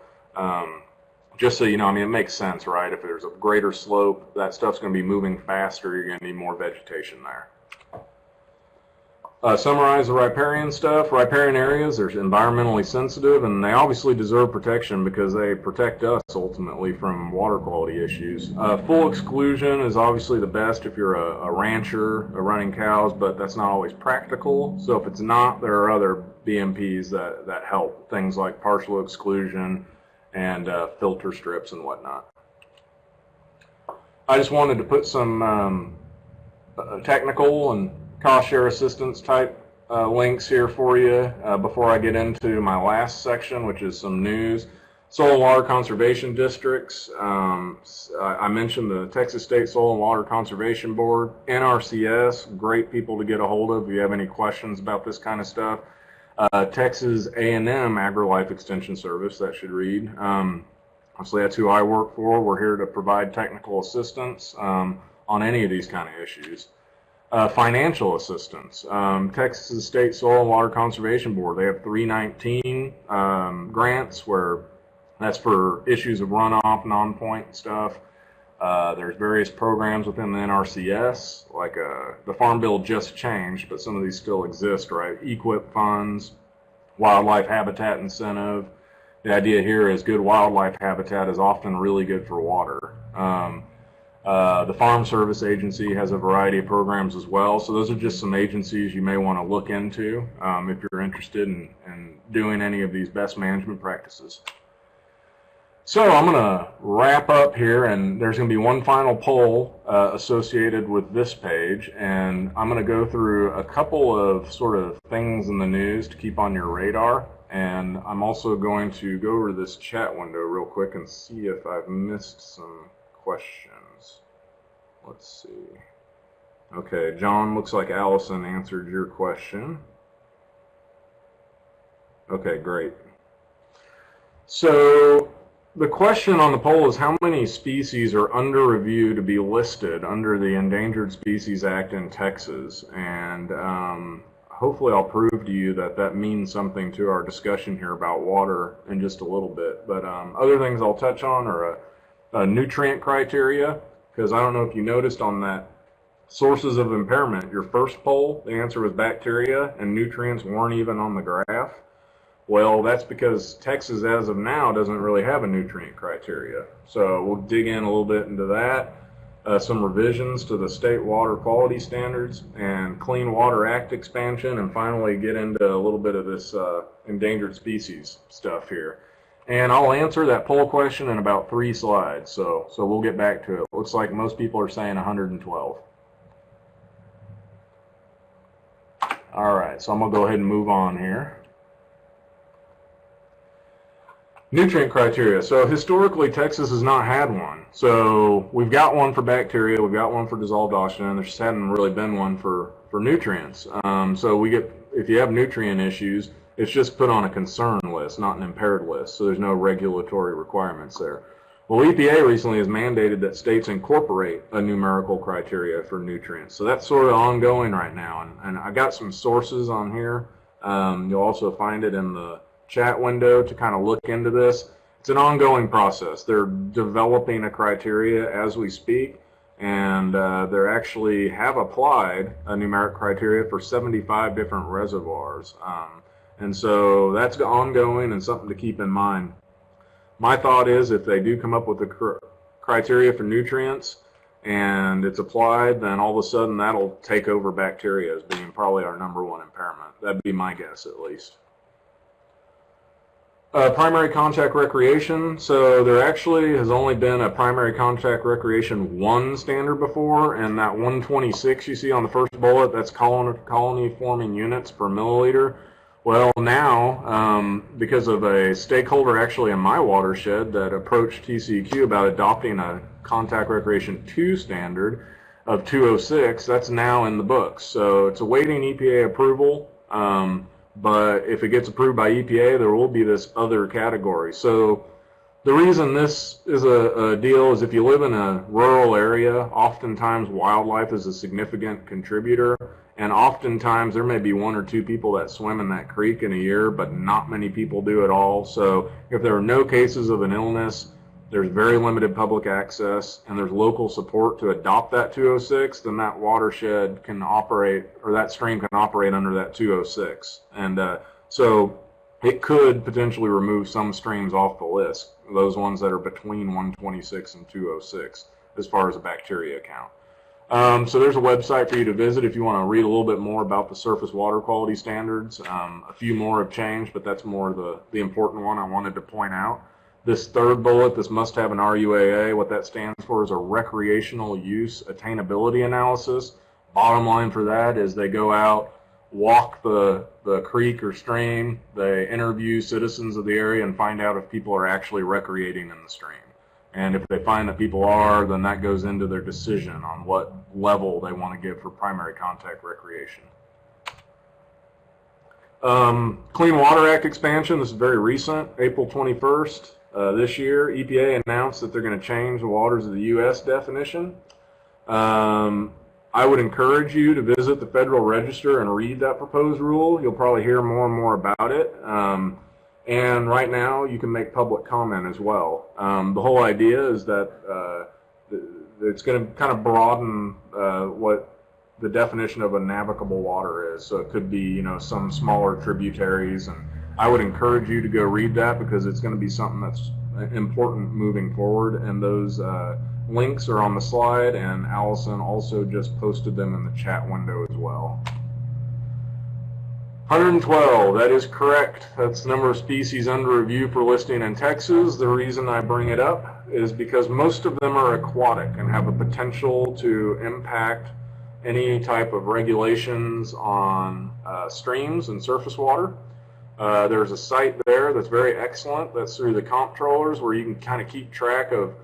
just so you know, it makes sense, right? If there's a greater slope, that stuff's going to be moving faster. You're going to need more vegetation there. Summarize the riparian stuff. Riparian areas, they're environmentally sensitive, and they obviously deserve protection because they protect us ultimately from water quality issues. Full exclusion is obviously the best if you're a rancher running cows, but that's not always practical. So if it's not, there are other BMPs that help, things like partial exclusion and filter strips and whatnot. I just wanted to put some technical and cost share assistance type links here for you before I get into my last section, which is some news. Soil and Water Conservation Districts. I mentioned the Texas State Soil and Water Conservation Board, NRCS, great people to get a hold of if you have any questions about this kind of stuff. Texas A&M AgriLife Extension Service, that should read. Obviously, that's who I work for. We're here to provide technical assistance on any of these kind of issues. Financial assistance. Texas State Soil and Water Conservation Board, they have 319 grants where that's for issues of runoff, non-point stuff. There's various programs within the NRCS, like the Farm Bill just changed, but some of these still exist, right? EQIP funds, wildlife habitat incentive. The idea here is good wildlife habitat is often really good for water. The Farm Service Agency has a variety of programs as well. So those are just some agencies you may want to look into if you're interested in doing any of these best management practices. So I'm going to wrap up here, and there's going to be one final poll associated with this page, and I'm going to go through a couple of sort of things in the news to keep on your radar, and I'm also going to go over this chat window real quick and see if I've missed some questions. Let's see. Okay, John, looks like Allison answered your question. Okay, great. So the question on the poll is how many species are under review to be listed under the Endangered Species Act in Texas? And hopefully I'll prove to you that that means something to our discussion here about water in just a little bit. But other things I'll touch on are a nutrient criteria. Because I don't know if you noticed on that sources of impairment, your first poll, the answer was bacteria, and nutrients weren't even on the graph. Well, that's because Texas, as of now, doesn't really have a nutrient criteria. So we'll dig in a little bit into that, some revisions to the state water quality standards, and Clean Water Act expansion, and finally get into a little bit of this endangered species stuff here. And I'll answer that poll question in about 3 slides, so we'll get back to it. Looks like most people are saying 112. All right, so I'm going to go ahead and move on here. Nutrient criteria. So historically, Texas has not had one. So we've got one for bacteria, we've got one for dissolved oxygen, there just hadn't really been one for nutrients. So we get, if you have nutrient issues, it's just put on a concern list, not an impaired list, so there's no regulatory requirements there. Well, EPA recently has mandated that states incorporate a numerical criteria for nutrients, so that's sort of ongoing right now, and I got some sources on here. You'll also find it in the chat window to kind of look into this. it's an ongoing process. They're developing a criteria as we speak, and they actually have applied a numeric criteria for 75 different reservoirs. And so that's ongoing and something to keep in mind. My thought is if they do come up with the criteria for nutrients and it's applied, then all of a sudden that'll take over bacteria as being probably our #1 impairment. That'd be my guess, at least. Primary contact recreation. So there actually has only been a primary contact recreation 1 standard before, and that 126 you see on the first bullet, that's colony forming units per milliliter. Well, now, because of a stakeholder actually in my watershed that approached TCEQ about adopting a contact recreation 2 standard of 206, that's now in the books. So it's awaiting EPA approval, but if it gets approved by EPA, there will be this other category. So the reason this is a deal is if you live in a rural area, oftentimes wildlife is a significant contributor. And oftentimes there may be 1 or 2 people that swim in that creek in a year, but not many people do at all. So if there are no cases of an illness, there's very limited public access, and there's local support to adopt that 206, then that watershed can operate, or that stream can operate under that 206. And so it could potentially remove some streams off the list, those ones that are between 126 and 206 as far as a bacteria count. So there's a website for you to visit if you want to read a little bit more about the surface water quality standards. A few more have changed, but that's more the important one I wanted to point out. This third bullet, this must have an RUAA, what that stands for is a recreational use attainability analysis. Bottom line for that is they go out, walk the creek or stream, they interview citizens of the area and find out if people are actually recreating in the stream. And if they find that people are, then that goes into their decision on what level they want to give for primary contact recreation. Clean Water Act expansion, this is very recent, April 21st this year. EPA announced that they're going to change the waters of the U.S. definition. I would encourage you to visit the Federal Register and read that proposed rule. You'll probably hear more and more about it. And right now, you can make public comment as well. The whole idea is that it's going to kind of broaden what the definition of a navigable water is. So it could be, you know, some smaller tributaries. And I would encourage you to go read that because it's going to be something that's important moving forward. And those links are on the slide, and Allison also just posted them in the chat window as well. 112, that is correct. That's the number of species under review for listing in Texas. The reason I bring it up is because most of them are aquatic and have a potential to impact any type of regulations on streams and surface water. There's a site there that's very excellent. That's through the comptrollers where you can kind of keep track of,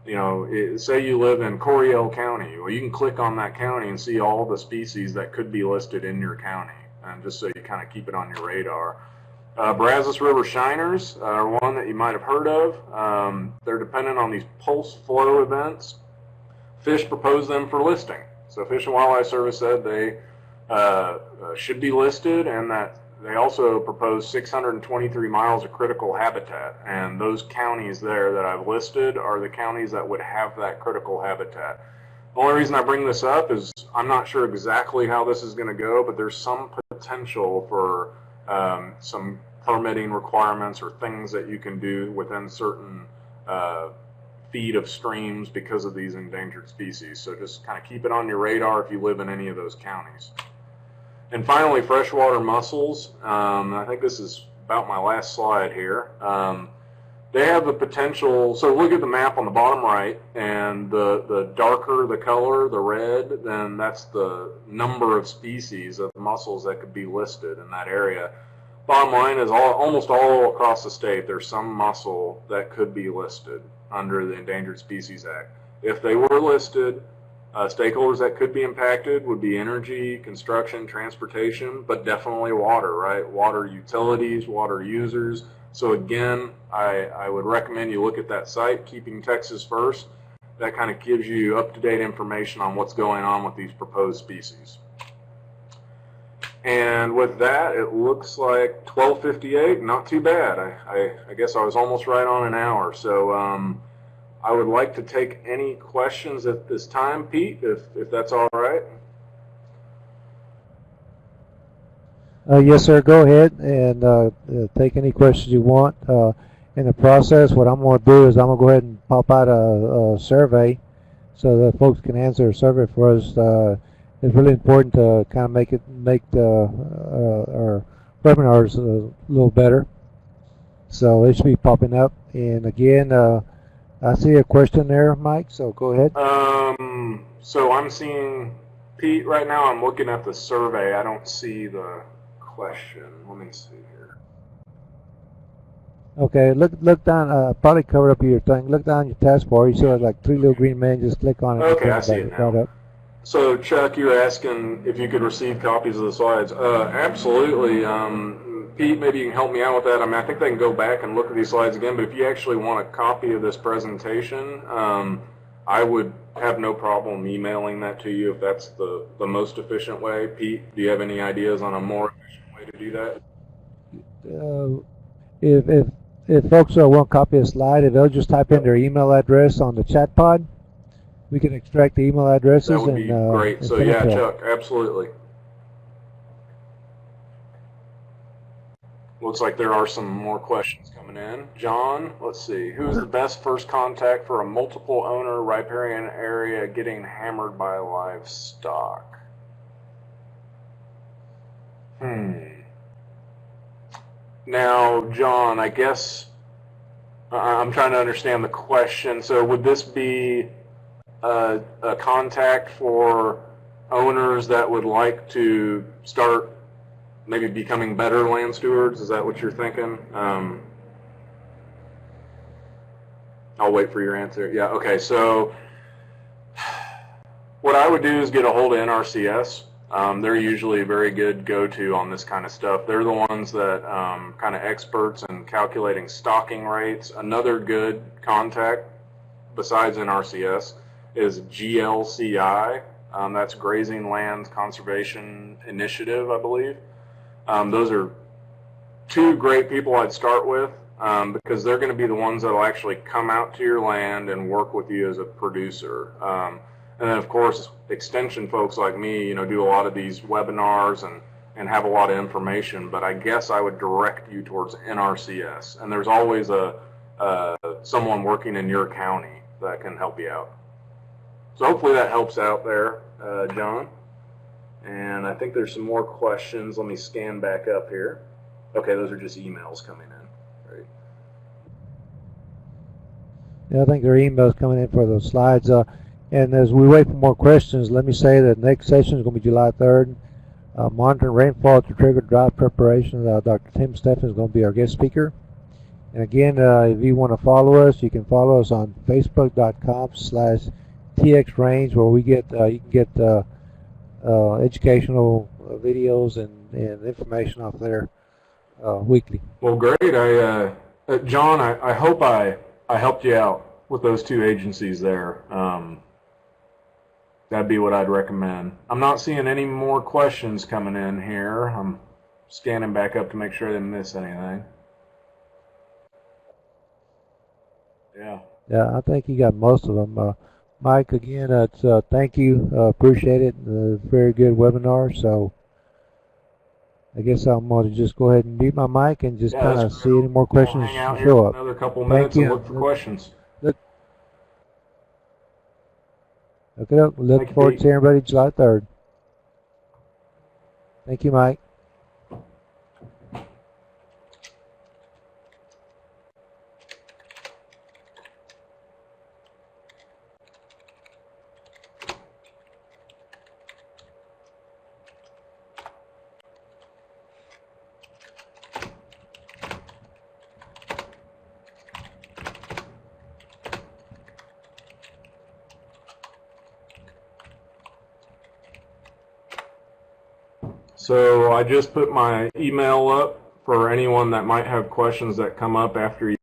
you know, say you live in Coryell County. Well, you can click on that county and see all the species that could be listed in your county. And just so you kind of keep it on your radar. Brazos River Shiners are one that you might have heard of. They're dependent on these pulse flow events. Fish proposed them for listing. So Fish and Wildlife Service said they should be listed, and that they also proposed 623 miles of critical habitat. And those counties there that I've listed are the counties that would have that critical habitat. The only reason I bring this up is I'm not sure exactly how this is going to go, but there's some potential for some permitting requirements or things that you can do within certain feet of streams because of these endangered species. So just kind of keep it on your radar if you live in any of those counties. And finally, freshwater mussels. I think this is about my last slide here. They have the potential, so look at the map on the bottom right, and the darker the color, the red, then that's the number of species of mussels that could be listed in that area. Bottom line is almost all across the state, there's some mussel that could be listed under the Endangered Species Act. If they were listed, stakeholders that could be impacted would be energy, construction, transportation, but definitely water, right? Water utilities, water users. So again, I would recommend you look at that site, Keeping Texas First. That kind of gives you up-to-date information on what's going on with these proposed species. And with that, it looks like 12:58. Not too bad. I guess I was almost right on an hour. So I would like to take any questions at this time, Pete, if that's all right. Yes, sir. Go ahead and take any questions you want. In the process, what I'm going to do is I'm going to go ahead and pop out a survey so that folks can answer a survey for us. It's really important to kind of make our webinars a little better. So it should be popping up. And again, I see a question there, Mike. So go ahead. So I'm seeing Pete right now. I'm looking at the survey. I don't see the question. Let me see here. Okay, look down. Probably covered up your thing. Look down your taskbar. You see like 3 little green men. Just click on it. Okay, I see it now. Right up. So Chuck, you were asking if you could receive copies of the slides. Absolutely. Pete, maybe you can help me out with that. I mean, I think they can go back and look at these slides again. But if you actually want a copy of this presentation, I would have no problem emailing that to you if that's the most efficient way. Pete, do you have any ideas on a more efficient way to do that? If folks want a copy of the slide, if they'll just type in their email address on the chat pod, we can extract the email addresses. That would be great. So yeah, Chuck, absolutely. Looks like there are some more questions coming in. John, let's see. Who's the best first contact for a multiple owner riparian area getting hammered by livestock? Now, John, I guess I'm trying to understand the question. So would this be a contact for owners that would like to start maybe becoming better land stewards? Is that what you're thinking? I'll wait for your answer. Yeah, okay. So what I would do is get a hold of NRCS. They're usually a very good go-to on this kind of stuff. They're the ones that kind of experts in calculating stocking rates. Another good contact besides NRCS is GLCI. That's Grazing Land Conservation Initiative, I believe. Those are 2 great people I'd start with because they're going to be the ones that will actually come out to your land and work with you as a producer. And then, of course, extension folks like me, do a lot of these webinars and have a lot of information. But I guess I would direct you towards NRCS. And there's always someone working in your county that can help you out. So hopefully that helps out there, John. And I think there's some more questions. Let me scan back up here. Okay, those are just emails coming in. Right. Yeah, I think there are emails coming in for those slides. And as we wait for more questions, let me say that the next session is going to be July 3rd. Monitoring rainfall to trigger drought preparation. Dr. Tim Steffen is going to be our guest speaker. And again, if you want to follow us, you can follow us on facebook.com/TXRange, where we get you can get educational videos and information off there weekly. Well, great. John, I hope I helped you out with those 2 agencies there. That'd be what I'd recommend. I'm not seeing any more questions coming in here. I'm scanning back up to make sure I didn't miss anything. Yeah. Yeah, I think you got most of them. Mike, again, thank you. Appreciate it. Very good webinar. So I guess I'm going to just go ahead and mute my mic and just kind of see any more questions hang out show here up. Another couple minutes and look for questions. Look forward to seeing everybody July 3rd. Thank you, Mike. So I just put my email up for anyone that might have questions that come up after you